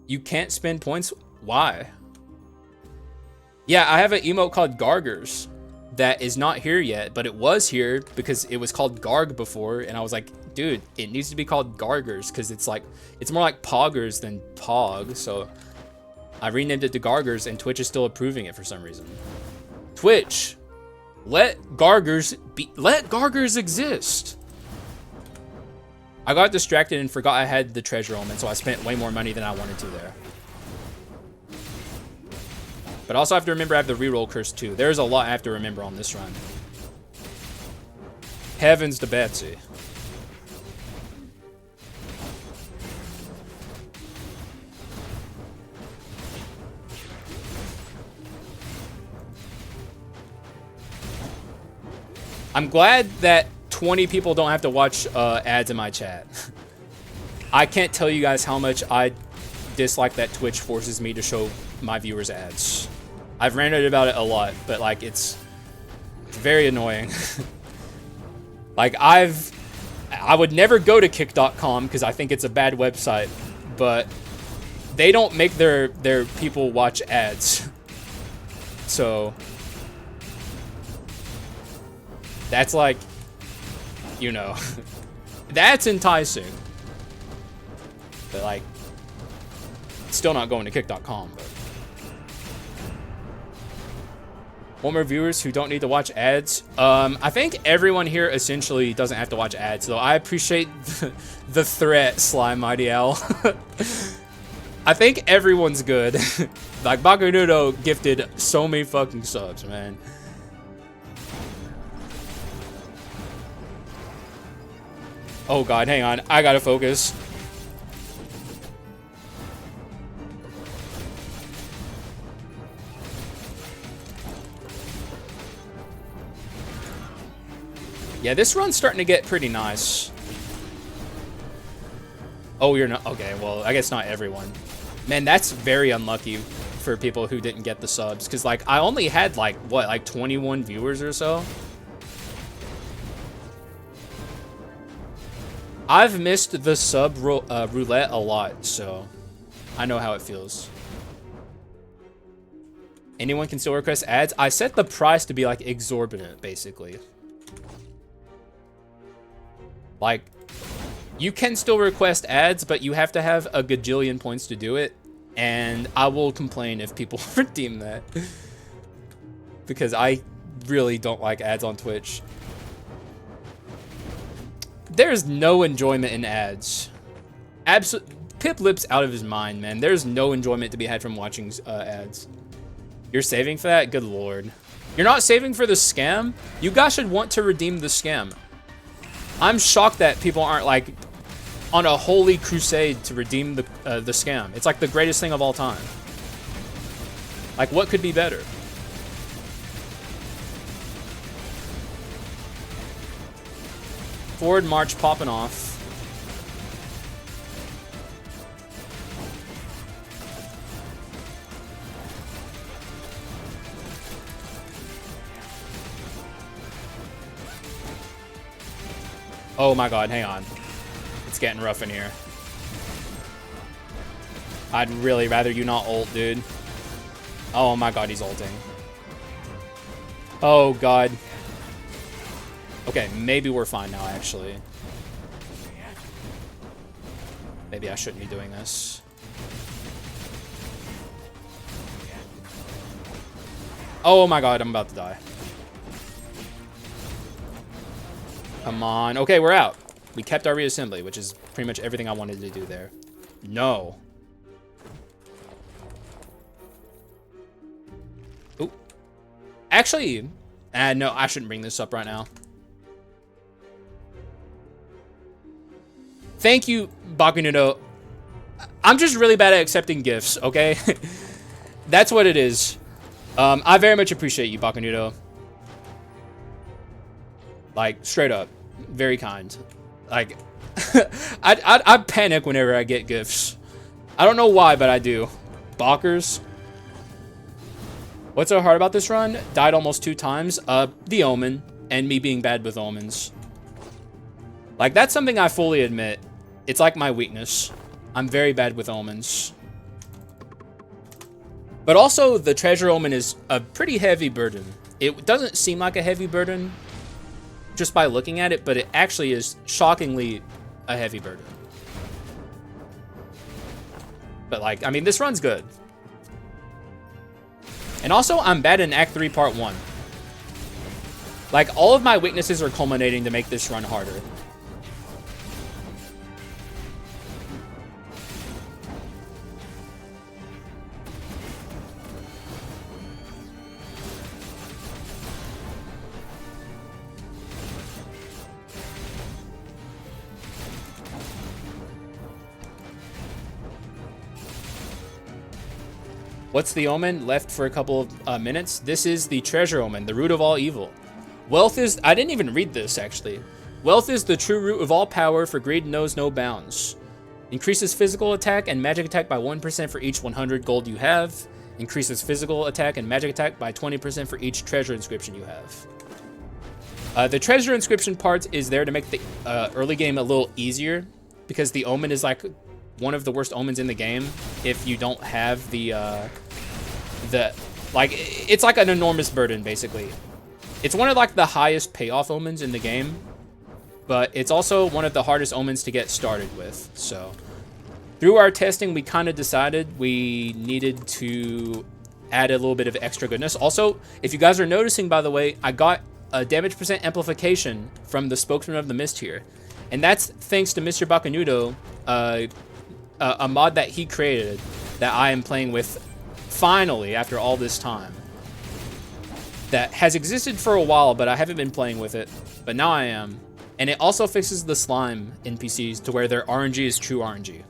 You can't spend points. Why? Yeah, I have an emote called Gargers that is not here yet, but it was here because it was called Garg before, and I was like, dude, it needs to be called Gargers because it's more like Poggers than Pog, so I renamed it to Gargers, and Twitch is still approving it for some reason. Twitch, let Gargers exist. I got distracted and forgot I had the treasure element, so I spent way more money than I wanted to there. But also I have to remember I have the reroll curse too. There's a lot I have to remember on this run. Heavens to Betsy. I'm glad that 20 people don't have to watch ads in my chat. I can't tell you guys how much I dislike that Twitch forces me to show my viewers ads. I've ranted about it a lot, but like it's very annoying. Like I would never go to kick.com because I think it's a bad website, but they don't make their people watch ads. So that's like, you know, that's enticing. But like, still not going to kick.com, but one more viewers who don't need to watch ads. I think everyone here essentially doesn't have to watch ads, though. I appreciate the threat, Sly Mighty Owl. I think everyone's good. Like, Bacanudo gifted so many fucking subs, man. Oh god, hang on. I gotta focus. Yeah, this run's starting to get pretty nice. Oh, you're not... Okay, well, I guess not everyone. Man, that's very unlucky for people who didn't get the subs. Because, like, I only had, like, what, like 21 viewers or so? I've missed the sub roulette a lot, so I know how it feels. Anyone can still request ads? I set the price to be, like, exorbitant, basically. Like, you can still request ads, but you have to have a gajillion points to do it. And I will complain if people redeem that. Because I really don't like ads on Twitch. There's no enjoyment in ads. Pip Lip's out of his mind, man. There's no enjoyment to be had from watching ads. You're saving for that? Good lord. You're not saving for the scam? You guys should want to redeem the scam. I'm shocked that people aren't, like, on a holy crusade to redeem the scam. It's, like, the greatest thing of all time. Like, what could be better? Forward march popping off. Oh my god, hang on. It's getting rough in here. I'd really rather you not ult, dude. Oh my god, he's ulting. Oh god. Okay, maybe we're fine now, actually. Maybe I shouldn't be doing this. Oh my god, I'm about to die. Come on. Okay, we're out. We kept our reassembly, which is pretty much everything I wanted to do there. No. Ooh. Actually, no, I shouldn't bring this up right now. Thank you, Bacanudo. I'm just really bad at accepting gifts, okay? That's what it is. I very much appreciate you, Bacanudo. Like, straight up. Very kind. Like, I panic whenever I get gifts. I don't know why, but I do. Balkers. What's so hard about this run? Died almost 2 times. The Omen. And me being bad with Omens. Like, that's something I fully admit. It's like my weakness. I'm very bad with Omens. But also, the Treasure Omen is a pretty heavy burden. It doesn't seem like a heavy burden just by looking at it, but it actually is shockingly a heavy burden. But, like, I mean, this run's good. And also, I'm bad in Act 3, Part 1. Like, all of my weaknesses are culminating to make this run harder. What's the Omen? Left for a couple of minutes. This is the Treasure Omen, the root of all evil. Wealth is... I didn't even read this, actually. Wealth is the true root of all power, for greed knows no bounds. Increases physical attack and magic attack by 1% for each 100 gold you have. Increases physical attack and magic attack by 20% for each treasure inscription you have. The treasure inscription part is there to make the early game a little easier, because the Omen is, like, one of the worst omens in the game if you don't have the like, it's like an enormous burden, basically. It's one of, like, the highest payoff omens in the game, but it's also one of the hardest omens to get started with. So through our testing, we kind of decided we needed to add a little bit of extra goodness. Also, if you guys are noticing, by the way, I got a damage percent amplification from the Spokesman of the Mist here, and that's thanks to Mr. Bacanudo, a mod that he created that I am playing with finally after all this time. That has existed for a while, but I haven't been playing with it. But now I am. And it also fixes the slime NPCs to where their RNG is true RNG.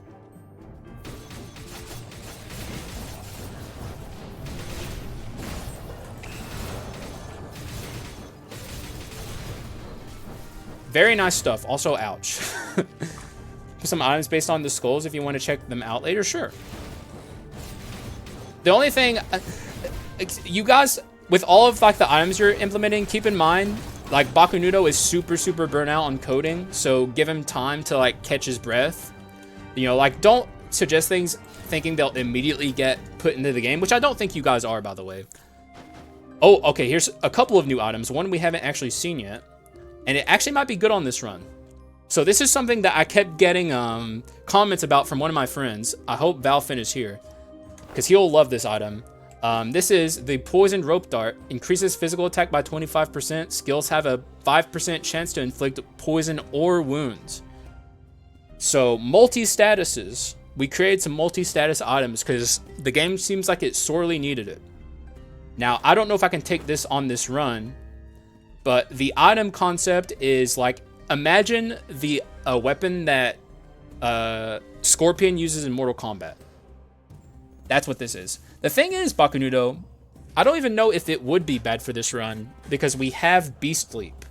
Very nice stuff. Also, ouch. Some items based on the skulls if you want to check them out later, sure. The only thing, you guys, with all of like the items you're implementing, keep in mind, like Bacanudo is super burnout on coding, so give him time to like catch his breath. You know, like don't suggest things thinking they'll immediately get put into the game, which I don't think you guys are, by the way. Oh, okay, here's a couple of new items. One we haven't actually seen yet, and it actually might be good on this run. So this is something that I kept getting comments about from one of my friends. I hope Valfin is here, because he'll love this item. This is the Poisoned Rope Dart. Increases physical attack by 25%. Skills have a 5% chance to inflict poison or wounds. So multi-statuses. We created some multi-status items because the game seems like it sorely needed it. Now, I don't know if I can take this on this run, but the item concept is like, imagine the weapon that Scorpion uses in Mortal Kombat. That's what this is. The thing is, Bacanudo, I don't even know if it would be bad for this run because we have Beast Leap,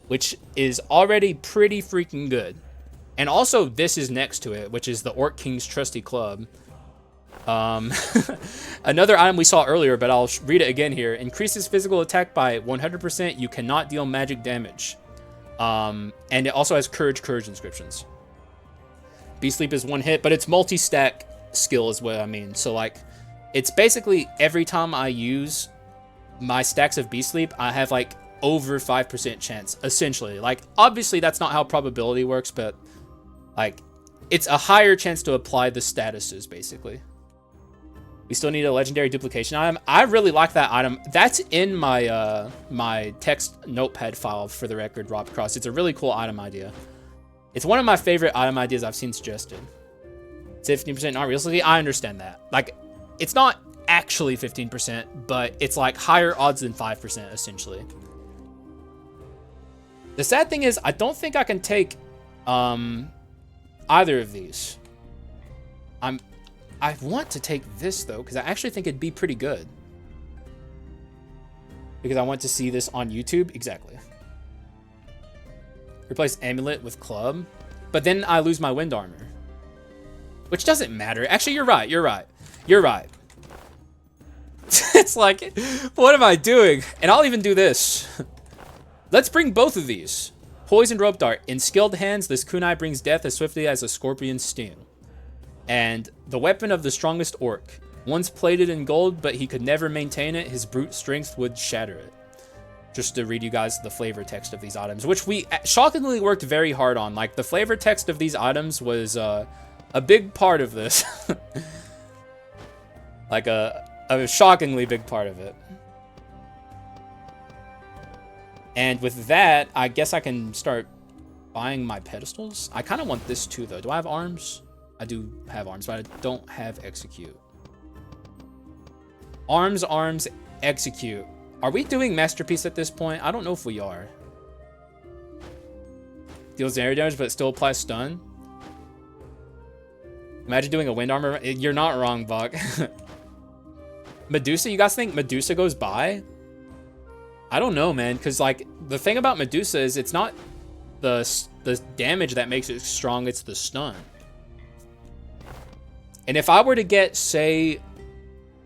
which is already pretty freaking good. And also, this is next to it, which is the Orc King's Trusty Club. Another item we saw earlier, but I'll read it again here. Increases physical attack by 100%. You cannot deal magic damage. And it also has Courage inscriptions. Beast Leap is one hit, but it's multi-stack skill is what I mean. So like, it's basically every time I use my stacks of Beast Leap, I have like over 5% chance, essentially. Like, obviously that's not how probability works, but like, it's a higher chance to apply the statuses, basically. We still need a legendary duplication item. I really like that item. That's in my my text notepad file, for the record, Rob Cross. It's a really cool item idea. It's one of my favorite item ideas I've seen suggested. It's 15% not realistically. I understand that. Like, it's not actually 15%, but it's like higher odds than 5%, essentially. The sad thing is, I don't think I can take either of these. I want to take this, though, because I actually think it'd be pretty good. Because I want to see this on YouTube. Exactly. Replace Amulet with Club. But then I lose my Wind Armor. Which doesn't matter. Actually, you're right. You're right. You're right. It's like, what am I doing? And I'll even do this. Let's bring both of these. Poisoned Rope Dart. In skilled hands, this kunai brings death as swiftly as a scorpion's sting. And the weapon of the strongest orc. Once plated in gold, but he could never maintain it, his brute strength would shatter it. Just to read you guys the flavor text of these items, which we shockingly worked very hard on. Like, the flavor text of these items was a big part of this. Like a shockingly big part of it. And with that, I guess I can start buying my pedestals. I kind of want this too, though. Do I have arms? I do have arms, but I don't have execute. Arms, execute. Are we doing masterpiece at this point? I don't know if we are. Deals area damage, but still applies stun. Imagine doing a wind armor. You're not wrong, Buck. Medusa, you guys think Medusa goes by? I don't know, man, because like the thing about Medusa is it's not the damage that makes it strong, it's the stun. And if I were to get, say,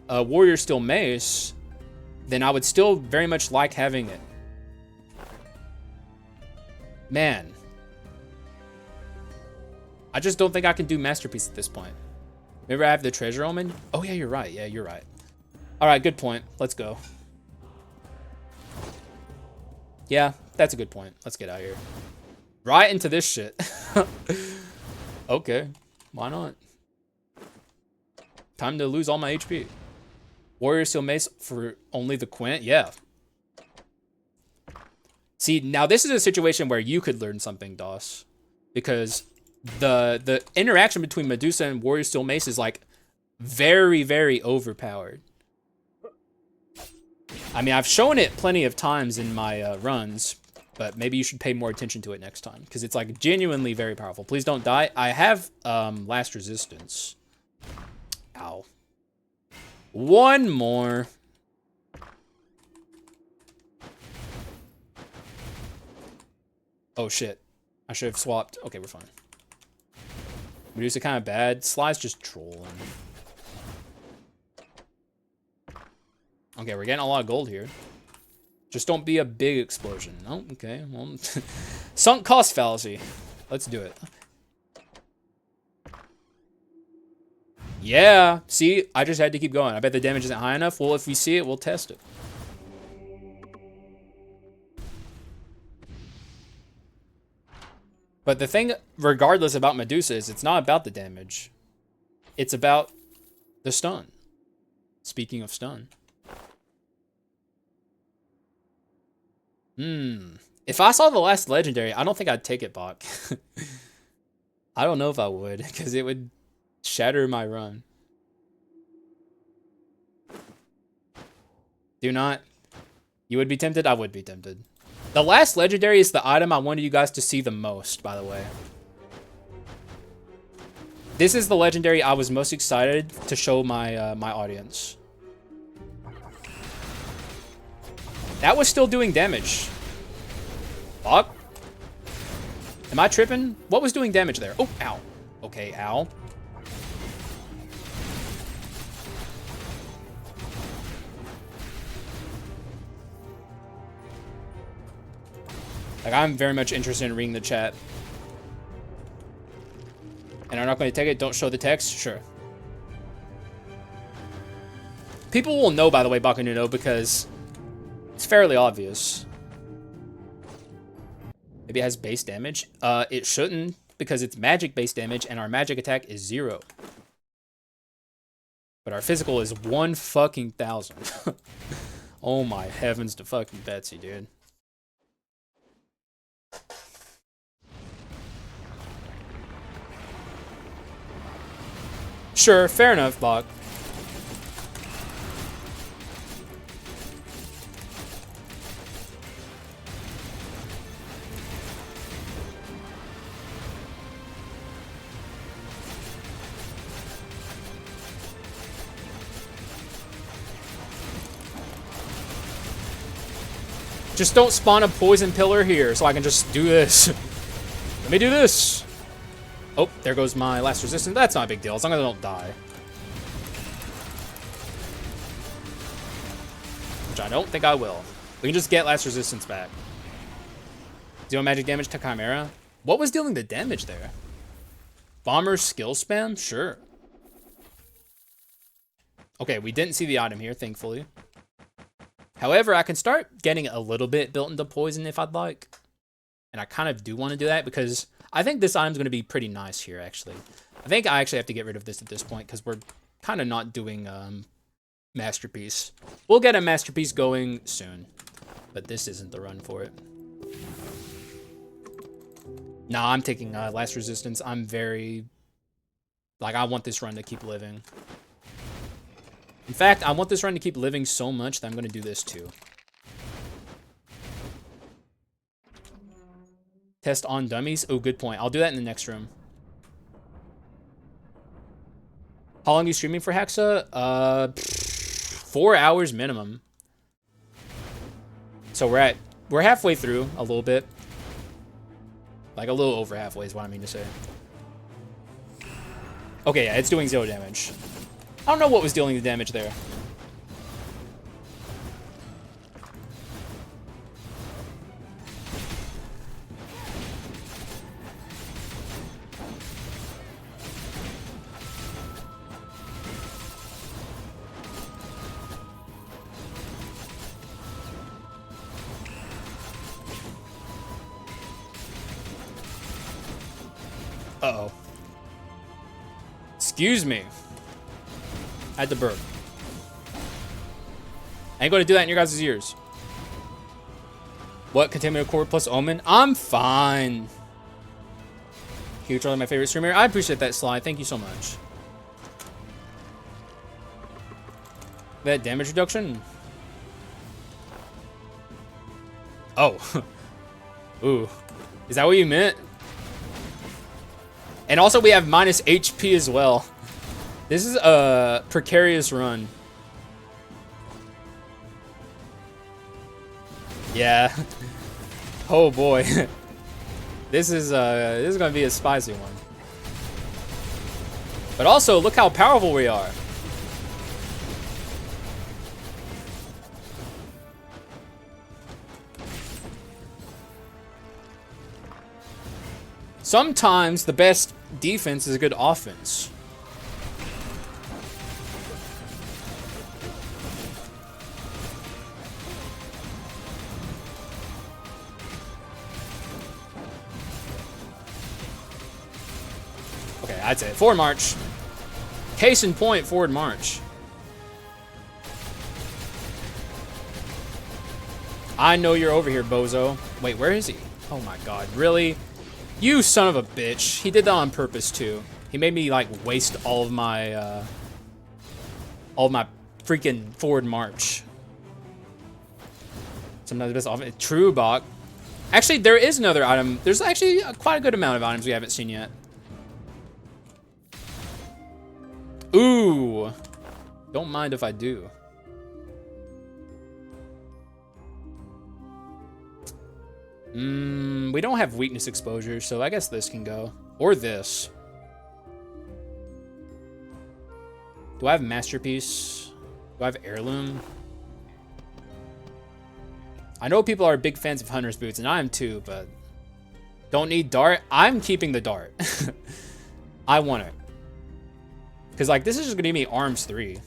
a Warrior Steel Mace, then I would still very much like having it. Man. I just don't think I can do Masterpiece at this point. Maybe I have the Treasure Omen? Oh, yeah, you're right. Yeah, you're right. All right, good point. Let's go. Yeah, that's a good point. Let's get out of here. Right into this shit. Okay, why not? Time to lose all my HP. Warrior Steel Mace for only the Quint? Yeah. See, now this is a situation where you could learn something, Doss. Because the interaction between Medusa and Warrior Steel Mace is like very, very overpowered. I mean, I've shown it plenty of times in my runs. But maybe you should pay more attention to it next time, because it's like genuinely very powerful. Please don't die. I have last resistance. Ow. One more. Oh shit. I should have swapped. Okay, we're fine. Medusa kind of bad. Sly's just trolling. Okay, we're getting a lot of gold here. Just don't be a big explosion. Oh, okay. Well, sunk cost fallacy. Let's do it. Yeah. See, I just had to keep going. I bet the damage isn't high enough. Well, if we see it, we'll test it. But the thing, regardless about Medusa, is it's not about the damage. It's about the stun. Speaking of stun. If I saw the last legendary, I don't think I'd take it, Bach. I don't know if I would, because it would shatter my run. Do not. You would be tempted? I would be tempted. The last legendary is the item I wanted you guys to see the most, by the way. This is the legendary I was most excited to show my my audience. That was still doing damage. Fuck. Am I tripping? What was doing damage there? Oh, ow. Okay, ow. Like, I'm very much interested in reading the chat. And I'm not going to take it. Don't show the text? Sure. People will know, by the way, Bacanudo, because it's fairly obvious. Maybe it has base damage. It shouldn't, because it's magic base damage, and our magic attack is 0. But our physical is 1 fucking thousand. Oh my heavens to fucking Betsy, dude. Sure, fair enough, Bach. Just don't spawn a poison pillar here so I can just do this. Let me do this. Oh, there goes my last resistance. That's not a big deal, as long as I don't die. Which I don't think I will. We can just get last resistance back. 0 magic damage to Chimera. What was dealing the damage there? Bomber's skill spam? Sure. Okay, we didn't see the item here, thankfully. However, I can start getting a little bit built into poison if I'd like. And I kind of do want to do that because I think this item's going to be pretty nice here, actually. I think I actually have to get rid of this at this point because we're kind of not doing Masterpiece. We'll get a Masterpiece going soon, but this isn't the run for it. Nah, I'm taking Last Resistance. I'm very... Like, I want this run to keep living. In fact, I want this run to keep living so much that I'm going to do this too. Test on dummies. Oh, good point. I'll do that in the next room. How long are you streaming for, Haxa? 4 hours minimum. So we're halfway through a little bit. Like a little over halfway is what I mean to say. Okay, yeah, it's doing 0 damage. I don't know what was dealing the damage there. Uh-oh. Excuse me. I had to burp. I ain't gonna do that in your guys' ears. What? Contaminate Core plus Omen? I'm fine. Huge, my favorite streamer. I appreciate that, Sly. Thank you so much. That damage reduction? Oh. Ooh. Is that what you meant? And also we have minus HP as well. This is a precarious run. Yeah. Oh boy. This is gonna be a spicy one. But also, look how powerful we are. Sometimes the best defense is a good offense. Okay, that's it. Forward march. Case in point, forward march. I know you're over here, bozo. Wait, where is he? Oh my god, really? You son of a bitch. He did that on purpose, too. He made me, like, waste all of my freaking forward march. Sometimes the best offense. True, Bach. Actually, there is another item. There's actually quite a good amount of items we haven't seen yet. Ooh. Don't mind if I do. We don't have weakness exposure, so I guess this can go. Or this. Do I have masterpiece? Do I have heirloom? I know people are big fans of hunter's boots, and I am too, but don't need dart. I'm keeping the dart. I want it. Because, like, this is just going to give me arms 3.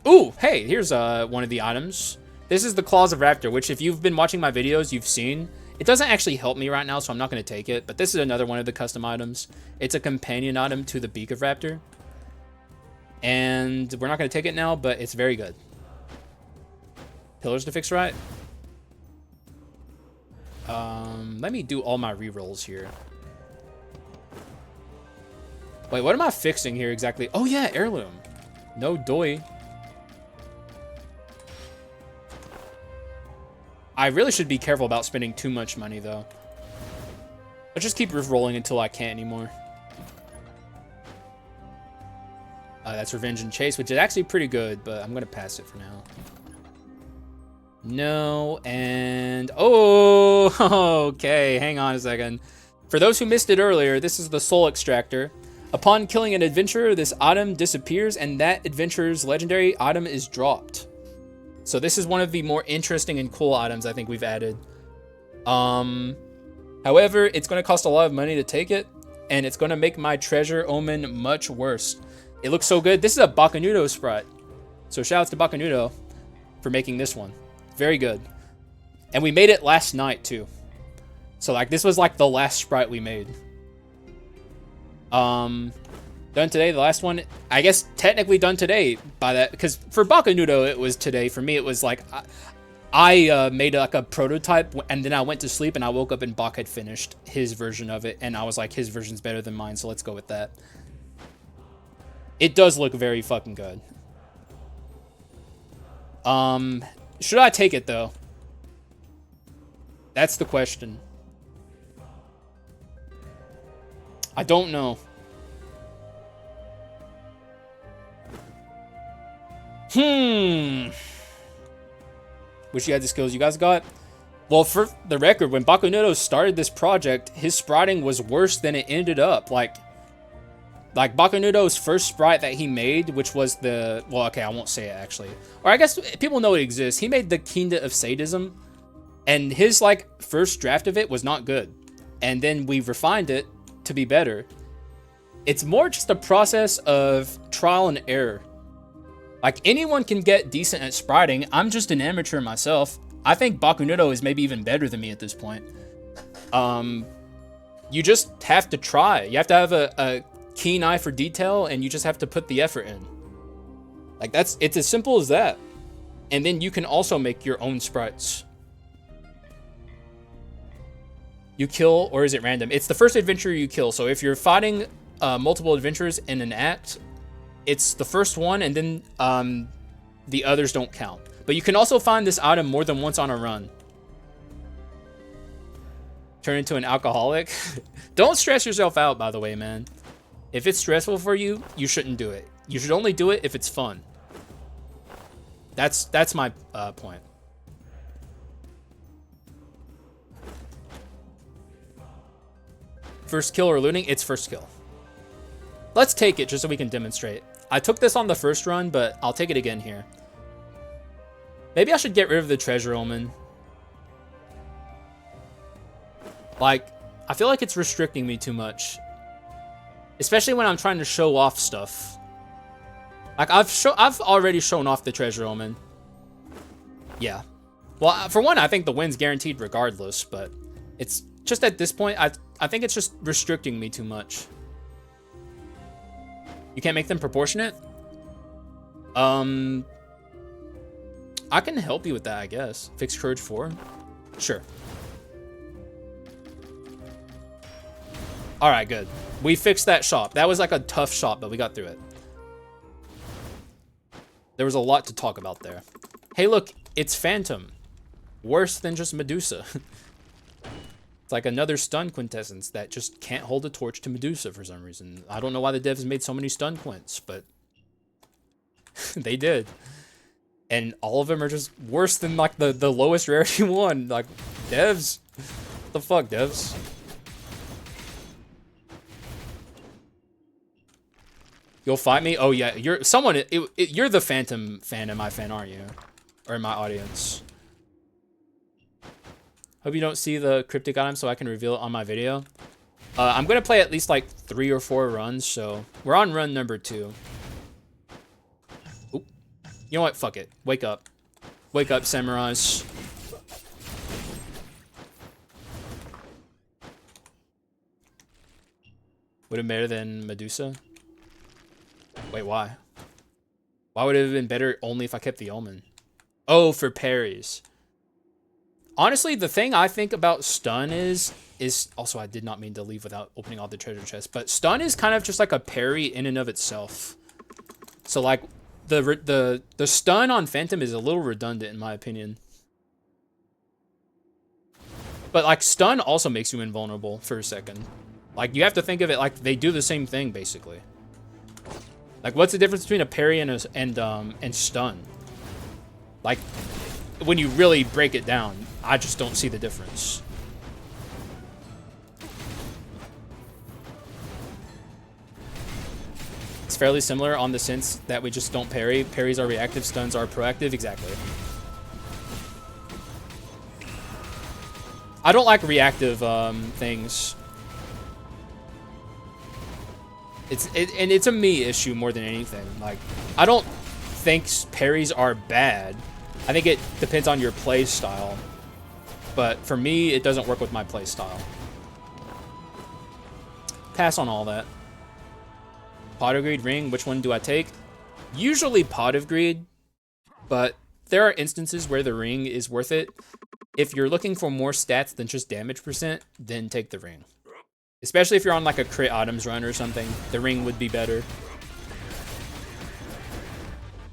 Ooh, hey, here's one of the items. This is the Claws of Raptor, which if you've been watching my videos, you've seen. It doesn't actually help me right now, so I'm not going to take it. But this is another one of the custom items. It's a companion item to the Beak of Raptor. And we're not going to take it now, but it's very good. Pillars to fix right. Let me do all my rerolls here. Wait, what am I fixing here exactly? Oh yeah, heirloom. No doi. I really should be careful about spending too much money, though. Let's just keep rolling until I can't anymore. That's Revenge and Chase, which is actually pretty good, but I'm going to pass it for now. No, and... Oh, okay, hang on a second. For those who missed it earlier, this is the Soul Extractor. Upon killing an adventurer, this item disappears, and that adventurer's legendary item is dropped. So this is one of the more interesting and cool items I think we've added. However, it's going to cost a lot of money to take it, and it's going to make my treasure omen much worse. It looks so good. This is a Bacanudo sprite. So shout outs to Bacanudo for making this one. Very good. And we made it last night too. So like this was like the last sprite we made. Done today, the last one, I guess technically done today by that, because for Bacanudo it was today. For me it was like I made like a prototype, and then I went to sleep and I woke up and Bach had finished his version of it, and I was like, his version's better than mine, so let's go with that. It does look very fucking good. Should I take it though? That's the question. I don't know. Wish you had the skills you guys got. Well, for the record, when Bacanudo started this project, his spriting was worse than it ended up. Like Bacanudo's first sprite that he made, which was the... Well, okay, I won't say it, actually. Or I guess people know it exists. He made the Kingdom of Sadism, and his, like, first draft of it was not good. And then we refined it to be better. It's more just a process of trial and error. Like, anyone can get decent at spriting. I'm just an amateur myself. I think Bacanudo is maybe even better than me at this point. You just have to try. You have to have a keen eye for detail, and you just have to put the effort in. Like, it's as simple as that. And then you can also make your own sprites. You kill, or is it random? It's the first adventurer you kill. So if you're fighting multiple adventurers in an act, it's the first one, and then the others don't count. But you can also find this item more than once on a run. Turn into an alcoholic. Don't stress yourself out, by the way, man. If it's stressful for you, you shouldn't do it. You should only do it if it's fun. That's my point. First kill or looting? It's first kill. Let's take it just so we can demonstrate. I took this on the first run, but I'll take it again here. Maybe I should get rid of the treasure omen. Like, I feel like it's restricting me too much. Especially when I'm trying to show off stuff. Like, I've already shown off the treasure omen. Yeah. Well, for one, I think the win's guaranteed regardless, but it's just at this point, I think it's just restricting me too much. You can't make them proportionate? I can help you with that, I guess. Fix Courage 4? Sure. Alright, good. We fixed that shop. That was like a tough shop, but we got through it. There was a lot to talk about there. Hey, look, it's Phantom. Worse than just Medusa. It's like another stun quintessence that just can't hold a torch to Medusa for some reason. I don't know why the devs made so many stun quints, but they did. And all of them are just worse than like the lowest rarity one. Like, devs. What the fuck, devs? You'll fight me? Oh yeah, you're someone. You're the Phantom fan in my fan, aren't you? Or in my audience. Hope you don't see the cryptic item so I can reveal it on my video. I'm gonna play at least like 3 or 4 runs, so we're on run number 2. Oop. You know what? Fuck it. Wake up. Wake up, samurais. Would have been better than Medusa? Wait, why? Why would it have been better only if I kept the Omen? Oh, for parries. Honestly, the thing I think about stun is also, I did not mean to leave without opening all the treasure chests, but stun is kind of just like a parry in and of itself. So like the stun on Phantom is a little redundant in my opinion. But like stun also makes you invulnerable for a second. Like you have to think of it like they do the same thing basically. Like what's the difference between a parry and stun? Like when you really break it down, I just don't see the difference. It's fairly similar on the sense that we just don't parry. Parries are reactive, stuns are proactive. Exactly. I don't like reactive things. And it's a me issue more than anything. Like, I don't think parries are bad. I think it depends on your play style. But for me, it doesn't work with my play style. Pass on all that. Pot of Greed, Ring, which one do I take? Usually Pot of Greed, but there are instances where the Ring is worth it. If you're looking for more stats than just damage percent, then take the Ring. Especially if you're on like a crit items run or something, the Ring would be better.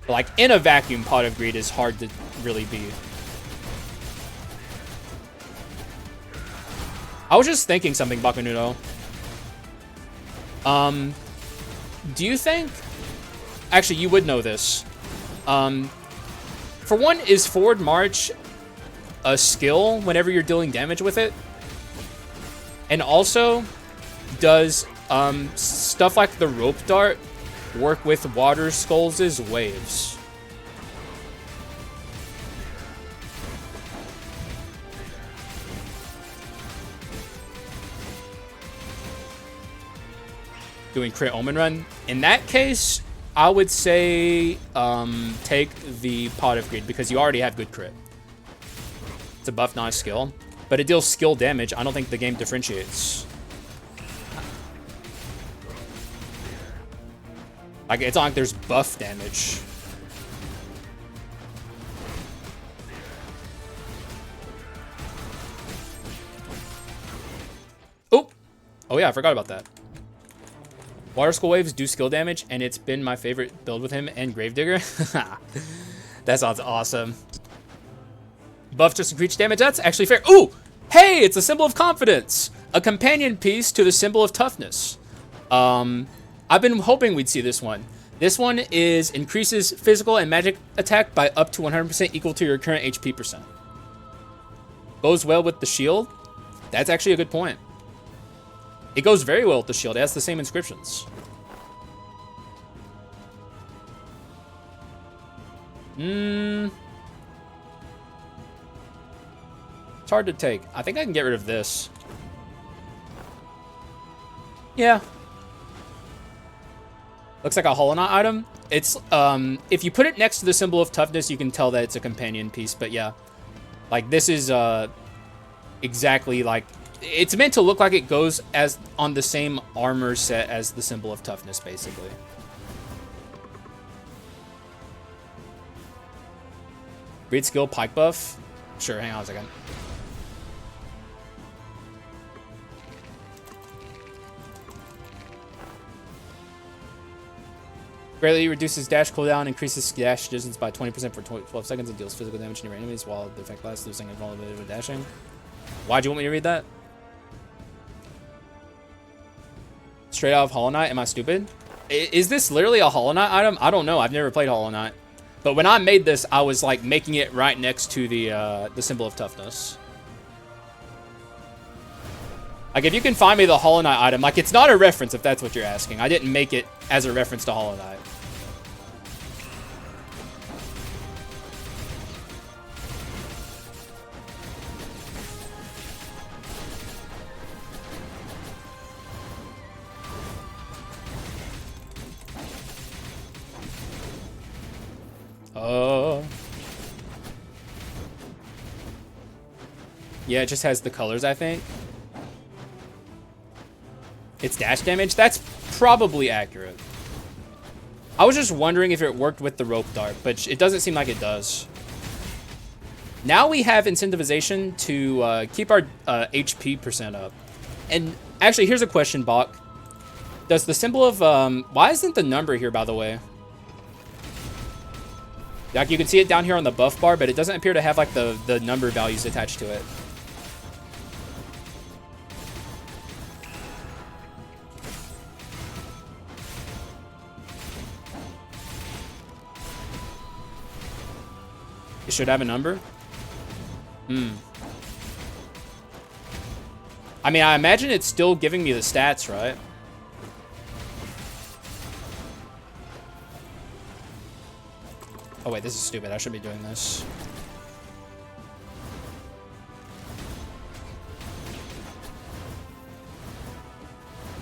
But like in a vacuum, Pot of Greed is hard to really beat. I was just thinking something, Bacanudo. Do you think... Actually, you would know this. For one, is Forward March a skill whenever you're dealing damage with it? And also, does stuff like the Rope Dart work with Water Skulls' waves? Doing crit Omen run. In that case, I would say take the Pot of Greed because you already have good crit. It's a buff, not a skill. But it deals skill damage. I don't think the game differentiates. Like, it's not like there's buff damage. Oh! Oh yeah, I forgot about that. Water Skull Waves do skill damage, and it's been my favorite build with him and Gravedigger. That sounds awesome. Buff just increased damage. That's actually fair. Ooh! Hey, it's a symbol of confidence. A companion piece to the symbol of toughness. I've been hoping we'd see this one. This one is increases physical and magic attack by up to 100% equal to your current HP percent. Goes well with the shield. That's actually a good point. It goes very well with the shield. It has the same inscriptions. It's hard to take. I think I can get rid of this. Yeah. Looks like a Hollow Knight item. It's, if you put it next to the symbol of toughness, you can tell that it's a companion piece. But yeah, like this is, exactly like, it's meant to look like it goes as on the same armor set as the symbol of toughness, basically. Great skill, pike buff. Sure, hang on a second. Greatly reduces dash cooldown, increases dash distance by 20% for 12 seconds, and deals physical damage to your enemies while the effect lasts, losing invulnerability with dashing. Why'd you want me to read that? Straight out of Hollow Knight? Am I stupid? Is this literally a Hollow Knight item? I don't know. I've never played Hollow Knight. But when I made this, I was like making it right next to the symbol of toughness. Like if you can find me the Hollow Knight item, like it's not a reference if that's what you're asking. I didn't make it as a reference to Hollow Knight. Yeah, it just has the colors, I think. It's dash damage? That's probably accurate. I was just wondering if it worked with the rope dart, but it doesn't seem like it does. Now we have incentivization to keep our HP percent up. And actually, here's a question, Bach. Does the symbol of... why isn't the number here, by the way? Like, you can see it down here on the buff bar, but it doesn't appear to have, like, the number values attached to it. It should have a number? I mean, I imagine it's still giving me the stats, right? Oh, wait, this is stupid. I should be doing this.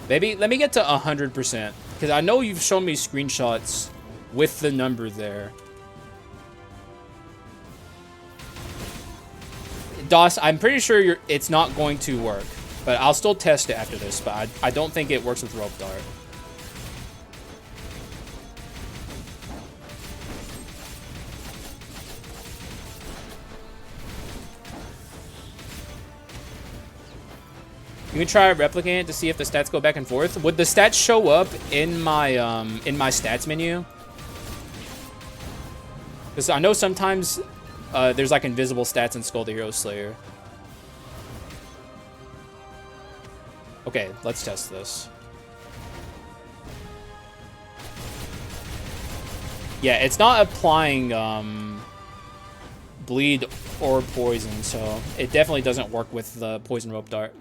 Maybe, let me get to 100%. Because I know you've shown me screenshots with the number there. DOS, I'm pretty sure it's not going to work. But I'll still test it after this. But I don't think it works with rope dart. You can try replicating it to see if the stats go back and forth. Would the stats show up in my stats menu? Because I know sometimes there's like invisible stats in Skul the Hero Slayer. Okay, let's test this. Yeah, it's not applying bleed or poison, so it definitely doesn't work with the poison rope dart.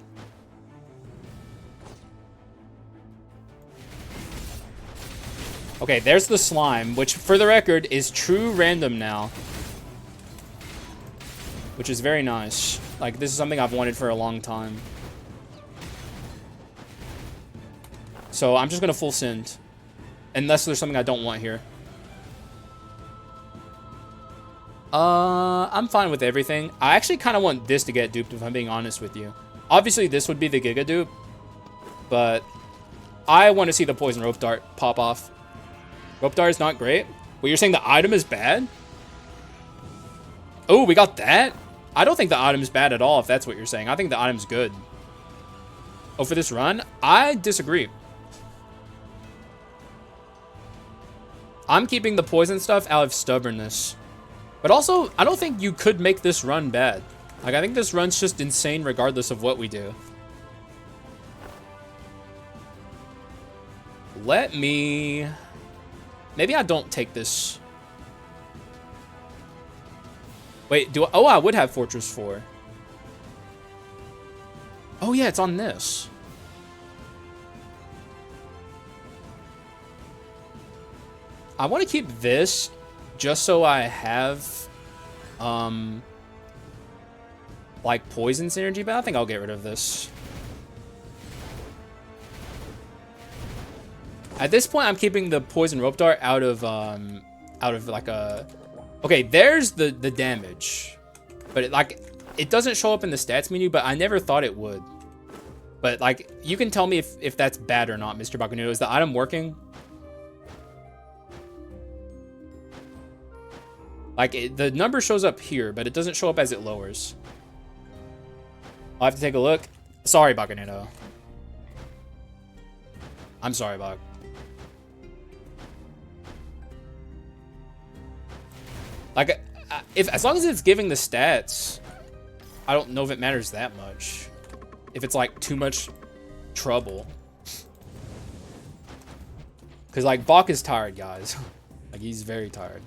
Okay, there's the slime, which, for the record, is true random now. Which is very nice. Like, this is something I've wanted for a long time. So, I'm just gonna full send. Unless there's something I don't want here. I'm fine with everything. I actually kind of want this to get duped, if I'm being honest with you. Obviously, this would be the Giga dupe. But I want to see the poison rope dart pop off. Rope dart is not great. Well, you're saying the item is bad? Oh, we got that? I don't think the item is bad at all, if that's what you're saying. I think the item's good. Oh, for this run? I disagree. I'm keeping the poison stuff out of stubbornness. But also, I don't think you could make this run bad. Like, I think this run's just insane regardless of what we do. Let me... Maybe I don't take this. Wait, do I... Oh, I would have Fortress 4. Oh, yeah, it's on this. I want to keep this just so I have, like, poison synergy, but I think I'll get rid of this. At this point, I'm keeping the poison rope dart out of like a... Okay, there's the damage. But it doesn't show up in the stats menu, but I never thought it would. But, like, you can tell me if that's bad or not, Mr. Bacanudo. Is the item working? Like, the number shows up here, but it doesn't show up as it lowers. I'll have to take a look. Sorry, Bacanudo. I'm sorry, Bak. Like, as long as it's giving the stats, I don't know if it matters that much. If it's, like, too much trouble. Because, like, Bak is tired, guys. Like, he's very tired.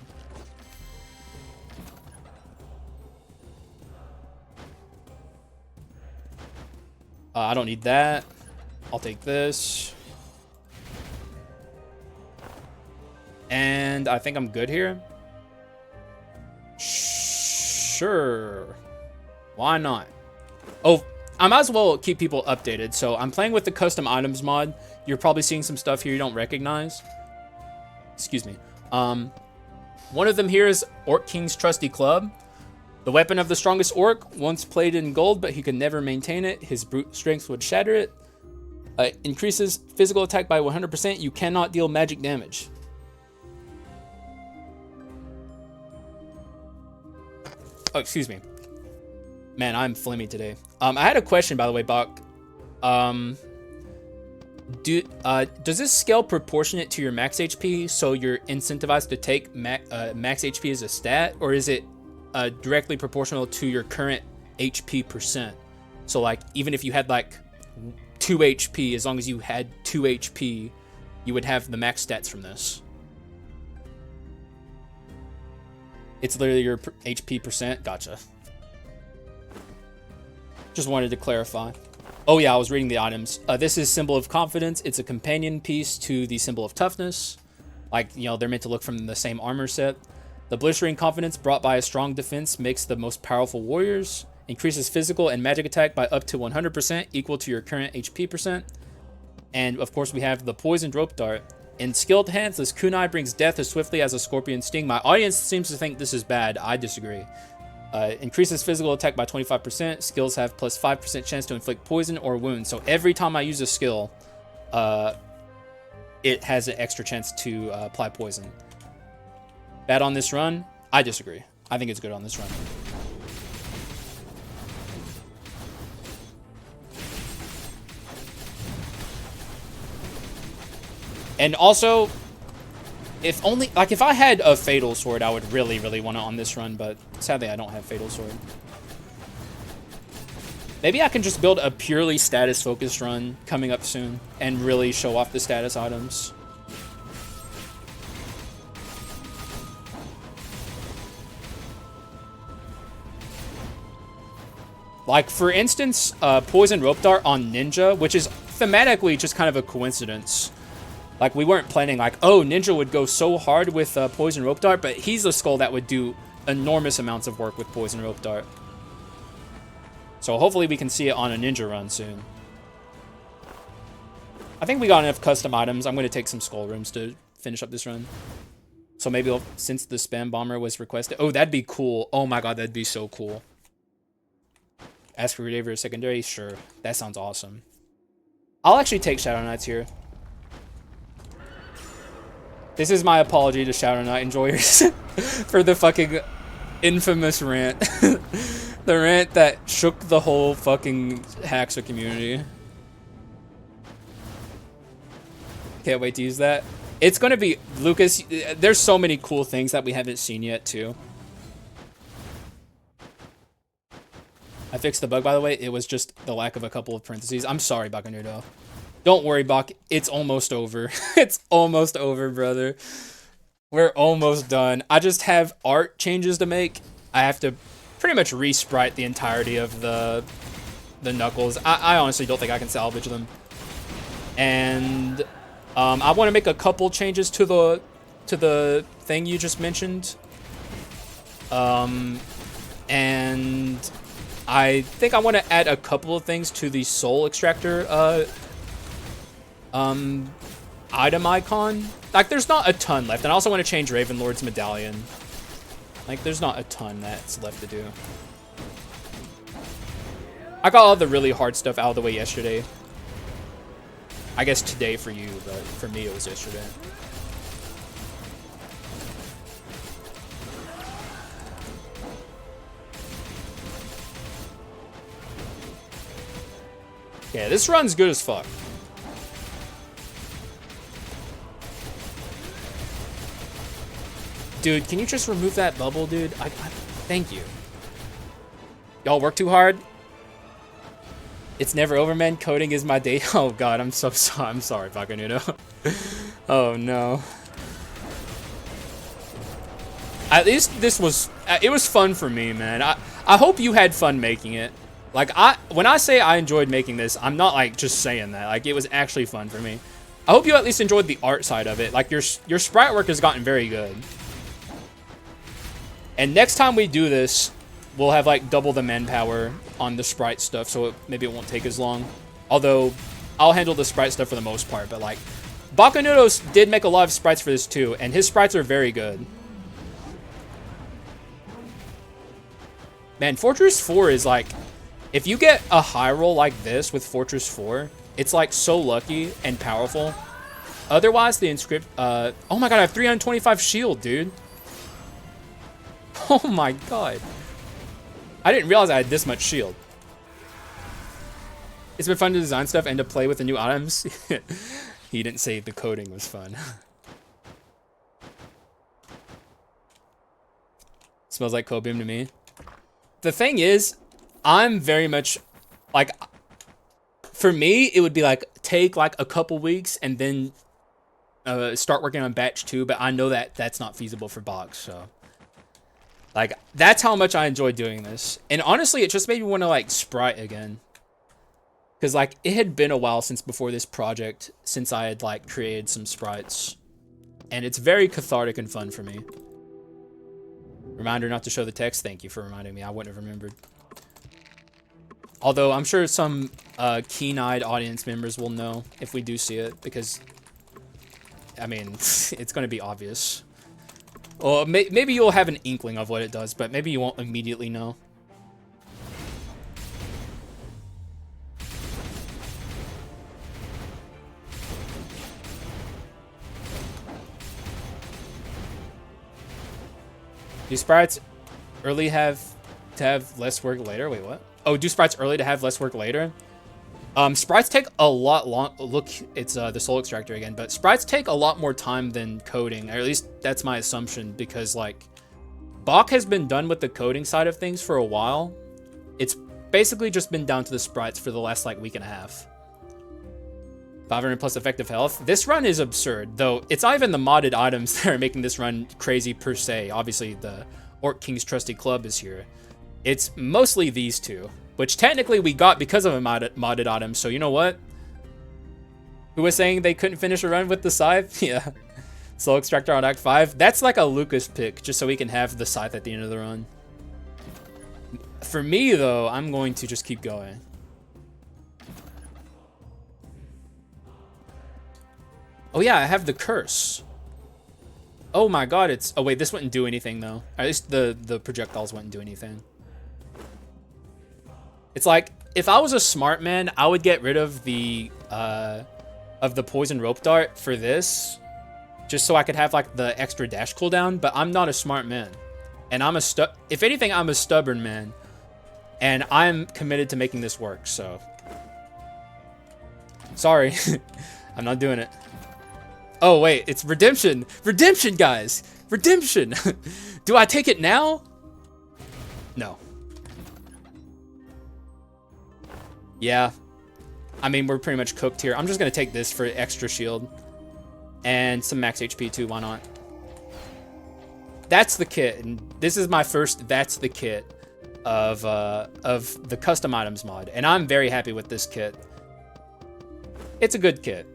I don't need that. I'll take this. And I think I'm good here. Sure. Why not? Oh, I might as well keep people updated. So I'm playing with the custom items mod. You're probably seeing some stuff here you don't recognize. Excuse me. One of them here is Orc King's Trusty Club. The weapon of the strongest orc, once played in gold, but he could never maintain it. His brute strength would shatter it. Increases physical attack by 100%. You cannot deal magic damage. Oh, excuse me. Man, I'm flimmy today. I had a question, by the way, Bak. Does this scale proportionate to your max HP, so you're incentivized to take max HP as a stat, or is it directly proportional to your current HP percent? So, like, even if you had, like, 2 HP, as long as you had 2 HP, you would have the max stats from this. It's literally your HP percent. Gotcha. Just wanted to clarify. Oh yeah, I was reading the items. This is Symbol of Confidence. It's a companion piece to the Symbol of Toughness. Like, you know, they're meant to look from the same armor set. The blistering confidence brought by a strong defense makes the most powerful warriors. Increases physical and magic attack by up to 100%, equal to your current HP percent. And of course we have the poisoned rope dart. In skilled hands, this kunai brings death as swiftly as a scorpion sting. My audience seems to think this is bad. I disagree. Increases physical attack by 25%. Skills have plus 5% chance to inflict poison or wound. So every time I use a skill, it has an extra chance to apply poison. Bad on this run? I disagree. I think it's good on this run. And also, if I had a Fatal Sword, I would really, really want it on this run, but sadly I don't have Fatal Sword. Maybe I can just build a purely status-focused run coming up soon and really show off the status items. Like, for instance, Poison Rope Dart on Ninja, which is thematically just kind of a coincidence. Like, we weren't planning, like, oh, Ninja would go so hard with Poison Rope Dart, but he's a skull that would do enormous amounts of work with Poison Rope Dart. So hopefully we can see it on a Ninja run soon. I think we got enough custom items. I'm going to take some skull rooms to finish up this run. So maybe since the Spam Bomber was requested. Oh, that'd be cool. Oh my god, that'd be so cool. Ask for Daver secondary? Sure. That sounds awesome. I'll actually take Shadow Knights here. This is my apology to Shadow Knight enjoyers for the fucking infamous rant. The rant that shook the whole fucking Haxa community. Can't wait to use that. It's gonna be, Lucas, there's so many cool things that we haven't seen yet, too. I fixed the bug, by the way. It was just the lack of a couple of parentheses. I'm sorry, Bacanudo. Don't worry, Bak. It's almost over. It's almost over, brother. We're almost done. I just have art changes to make. I have to pretty much re-sprite the entirety of the Knuckles. I honestly don't think I can salvage them. And I want to make a couple changes to the thing you just mentioned. And I think I want to add a couple of things to the Soul Extractor item icon. Like, there's not a ton left. And I also want to change Ravenlord's medallion. Like, there's not a ton that's left to do. I got all the really hard stuff out of the way yesterday. I guess today for you, but for me it was yesterday. Yeah, this run's good as fuck. Dude, can you just remove that bubble, dude? Thank you. Y'all work too hard? It's never over, man. Coding is my day. Oh god, I'm so sorry. I'm sorry, Bacanudo. Oh no. At least this was, it was fun for me, man. I hope you had fun making it. Like, when I say I enjoyed making this, I'm not like just saying that. Like, it was actually fun for me. I hope you at least enjoyed the art side of it. Like, your sprite work has gotten very good. And next time we do this, we'll have like double the manpower on the sprite stuff, so maybe it won't take as long. Although, I'll handle the sprite stuff for the most part, but like, Bacanudo did make a lot of sprites for this too, and his sprites are very good. Man, Fortress 4 is like, if you get a high roll like this with Fortress 4, it's like so lucky and powerful. Otherwise, the oh my god, I have 325 shield, dude. Oh my god. I didn't realize I had this much shield. It's been fun to design stuff and to play with the new items. He didn't say the coding was fun. Smells like Cobium to me. The thing is, I'm very much, like, for me, it would be like, take like a couple weeks and then start working on batch 2, but I know that that's not feasible for Box, so. Like, that's how much I enjoy doing this. And honestly, it just made me want to, like, sprite again. Because, like, it had been a while since before this project, since I had, like, created some sprites. And it's very cathartic and fun for me. Reminder not to show the text. Thank you for reminding me. I wouldn't have remembered. Although, I'm sure some keen-eyed audience members will know if we do see it. Because, I mean, it's going to be obvious. Well, maybe you'll have an inkling of what it does, but maybe you won't immediately know. Do sprites early have to have less work later? Wait, what? Oh, do sprites early to have less work later? Sprites take a lot long. Look, it's the Soul Extractor again, but sprites take a lot more time than coding, or at least that's my assumption, because like Bach has been done with the coding side of things for a while. It's basically just been down to the sprites for the last like week and a half. 500 plus effective health. This run is absurd, though. It's not even the modded items that are making this run crazy per se. Obviously, the Orc King's Trusty Club is here. It's mostly these two, which technically we got because of a modded item, so you know what? Who was saying they couldn't finish a run with the scythe? Yeah. Soul Extractor on Act 5. That's like a Lucas pick, just so we can have the scythe at the end of the run. For me, though, I'm going to just keep going. Oh yeah, I have the curse. Oh my god, it's... Oh wait, this wouldn't do anything, though. At least the projectiles wouldn't do anything. It's like, if I was a smart man, I would get rid of the poison rope dart for this, just so I could have like the extra dash cooldown, but I'm not a smart man. And if anything, I'm a stubborn man. And I'm committed to making this work, so. Sorry. I'm not doing it. Oh wait, it's redemption. Redemption, guys. Redemption. Do I take it now? No. Yeah. I mean, we're pretty much cooked here. I'm just going to take this for extra shield. And some max HP too, why not? That's the kit. And this is my first that's the kit of the custom items mod. And I'm very happy with this kit. It's a good kit.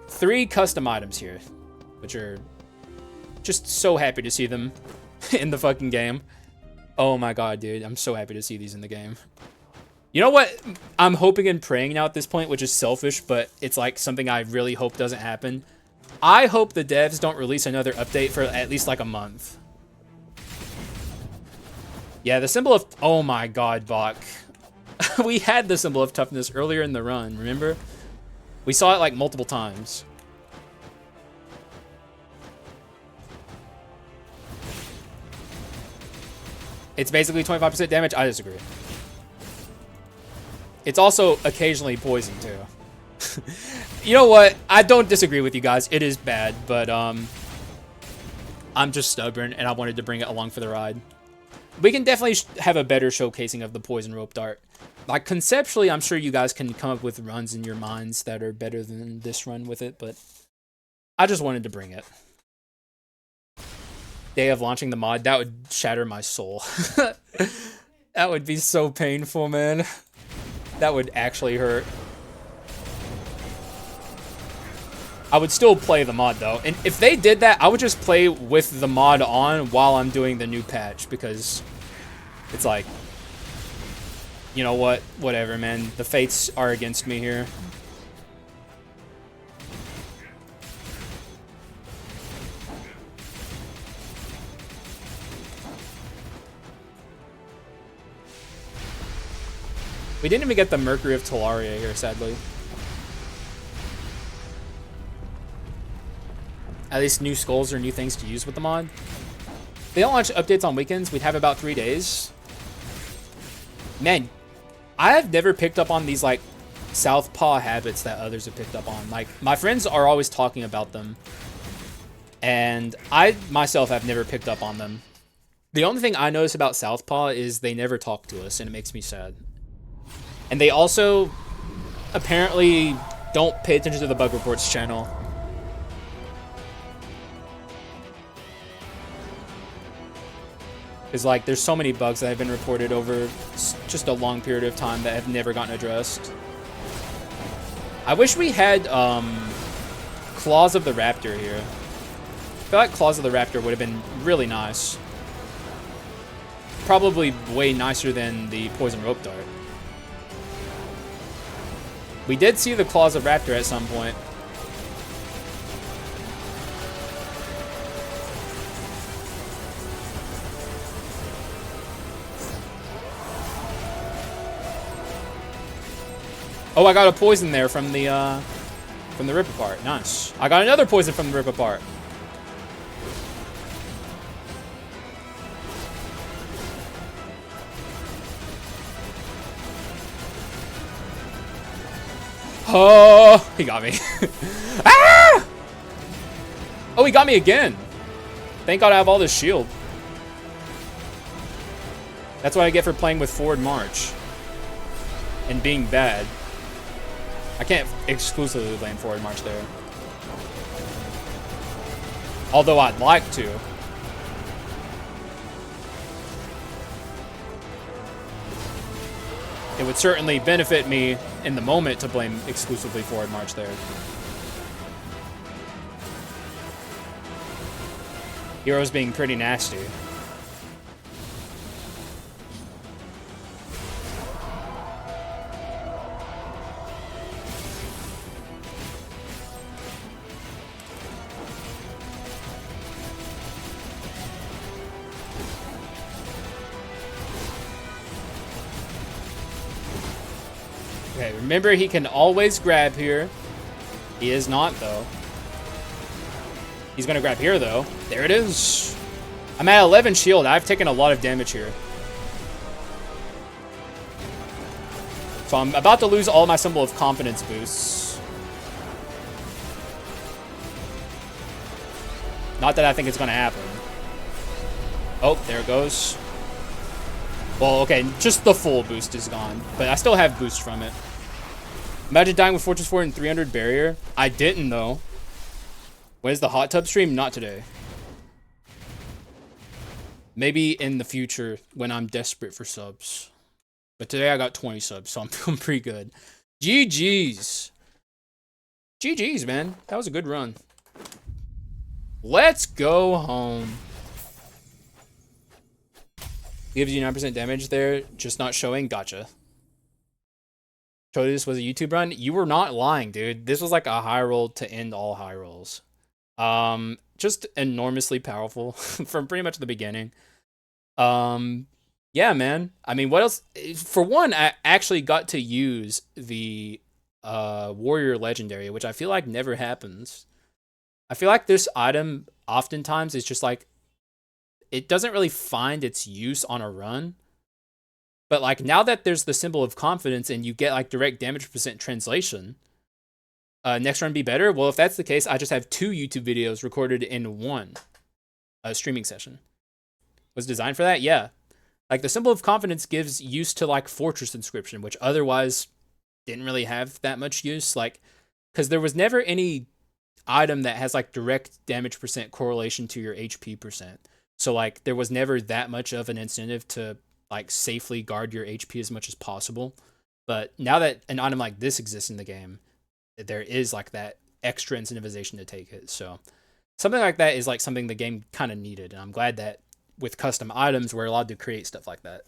3 custom items here, which are just so happy to see them in the fucking game. Oh my god, dude. I'm so happy to see these in the game. You know what I'm hoping and praying now at this point, which is selfish, but it's like something I really hope doesn't happen. I hope the devs don't release another update for at least like a month. Yeah, the symbol of... Oh my god, Bach. We had the symbol of toughness earlier in the run, remember? We saw it like multiple times. It's basically 25% damage. I disagree. It's also occasionally poison too. You know what? I don't disagree with you guys. It is bad, but I'm just stubborn and I wanted to bring it along for the ride. We can definitely have a better showcasing of the poison rope dart. Like conceptually, I'm sure you guys can come up with runs in your minds that are better than this run with it, but I just wanted to bring it. Day of launching the mod, that would shatter my soul. That would be so painful, man. That would actually hurt. I would still play the mod though. And if they did that, I would just play with the mod on while I'm doing the new patch, because it's like, you know what? Whatever, man. The fates are against me here. We didn't even get the Mercury of Talaria here, sadly. At least new skulls or new things to use with the mod. If they don't launch updates on weekends, we'd have about 3 days. Man, I have never picked up on these, like, southpaw habits that others have picked up on. Like, my friends are always talking about them. And I, myself, have never picked up on them. The only thing I notice about southpaw is they never talk to us, and it makes me sad. And they also apparently don't pay attention to the bug reports channel. Because, like, there's so many bugs that have been reported over just a long period of time that have never gotten addressed. I wish we had Claws of the Raptor here. I feel like Claws of the Raptor would have been really nice. Probably way nicer than the Poison Rope Dart. We did see the Claws of Raptor at some point. Oh, I got a poison there from the rip apart. Nice. I got another poison from the rip apart. Oh, he got me. Ah! Oh, he got me again. Thank God I have all this shield. That's what I get for playing with forward march and being bad. I can't exclusively blame forward march there. Although I'd like to. It would certainly benefit me in the moment to blame exclusively forward march there. Hero's being pretty nasty. Okay, remember he can always grab here. He is not, though. He's going to grab here, though. There it is. I'm at 11 shield. I've taken a lot of damage here. So I'm about to lose all my symbol of confidence boosts. Not that I think it's going to happen. Oh, there it goes. Well, okay, just the full boost is gone. But I still have boost from it. Imagine dying with Fortress 4 and 300 barrier. I didn't though. When's the hot tub stream? Not today. Maybe in the future when I'm desperate for subs. But today I got 20 subs, so I'm feeling pretty good. GG's. GG's, man. That was a good run. Let's go home. Gives you 9% damage there, just not showing. Gotcha. Told you this was a YouTube run. You were not lying, dude. This was like a high roll to end all high rolls. Just enormously powerful from pretty much the beginning. Yeah, man. I mean, what else? For one, I actually got to use the warrior legendary, which I feel like never happens. I feel like this item oftentimes is just like, it doesn't really find its use on a run. But like now that there's the symbol of confidence and you get like direct damage percent translation, next run be better? Well, if that's the case, I just have 2 YouTube videos recorded in one streaming session. Was designed for that? Yeah. Like the symbol of confidence gives use to like fortress inscription, which otherwise didn't really have that much use. Like, because there was never any item that has like direct damage percent correlation to your HP percent. So like there was never that much of an incentive to like safely guard your HP as much as possible. But now that an item like this exists in the game, there is like that extra incentivization to take it. So something like that is like something the game kind of needed. And I'm glad that with custom items, we're allowed to create stuff like that.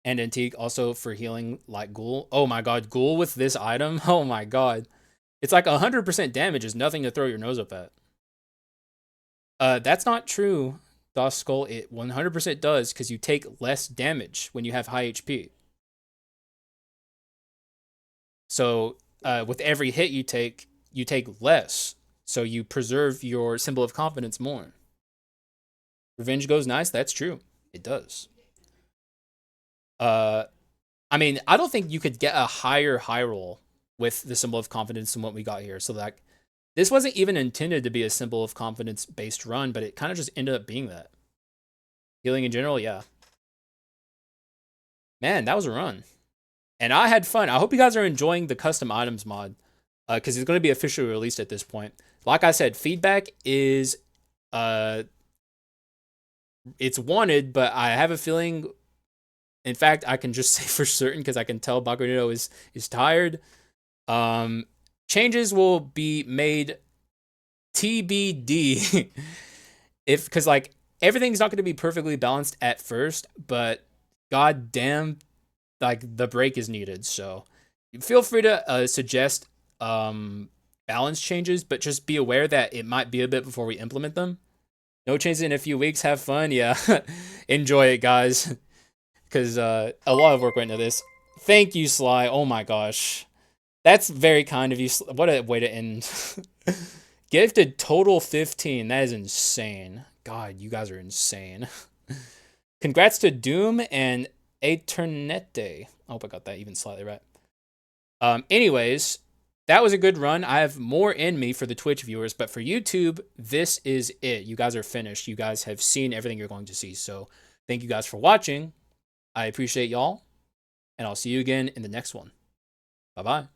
And Antique also for healing like Ghoul. Oh my god, Ghoul with this item? Oh my god. It's like 100% damage is nothing to throw your nose up at. That's not true, DOS Skull. It 100% does, because you take less damage when you have high HP. So with every hit you take less. So you preserve your symbol of confidence more. Revenge goes nice. That's true. It does. I mean, I don't think you could get a higher high roll with the symbol of confidence than what we got here. So like, this wasn't even intended to be a symbol of confidence based run, but it kind of just ended up being that. Healing in general, yeah. Man, that was a run. And I had fun. I hope you guys are enjoying the custom items mod, because it's going to be officially released at this point. Like I said, feedback is, it's wanted, but I have a feeling, in fact, I can just say for certain, because I can tell Bacanudo is tired. Changes will be made TBD. Because like everything's not going to be perfectly balanced at first, but god damn, like the break is needed. So feel free to suggest balance changes, but just be aware that it might be a bit before we implement them. No changes in a few weeks. Have fun. Yeah. Enjoy it, guys. Because a lot of work went into this. Thank you, Sly. Oh my gosh. That's very kind of you. What a way to end. Gifted total 15. That is insane. God, you guys are insane. Congrats to Doom and Eternete. I hope I got that even slightly right. Anyways, that was a good run. I have more in me for the Twitch viewers, but for YouTube, this is it. You guys are finished. You guys have seen everything you're going to see. So thank you guys for watching. I appreciate y'all, and I'll see you again in the next one. Bye-bye.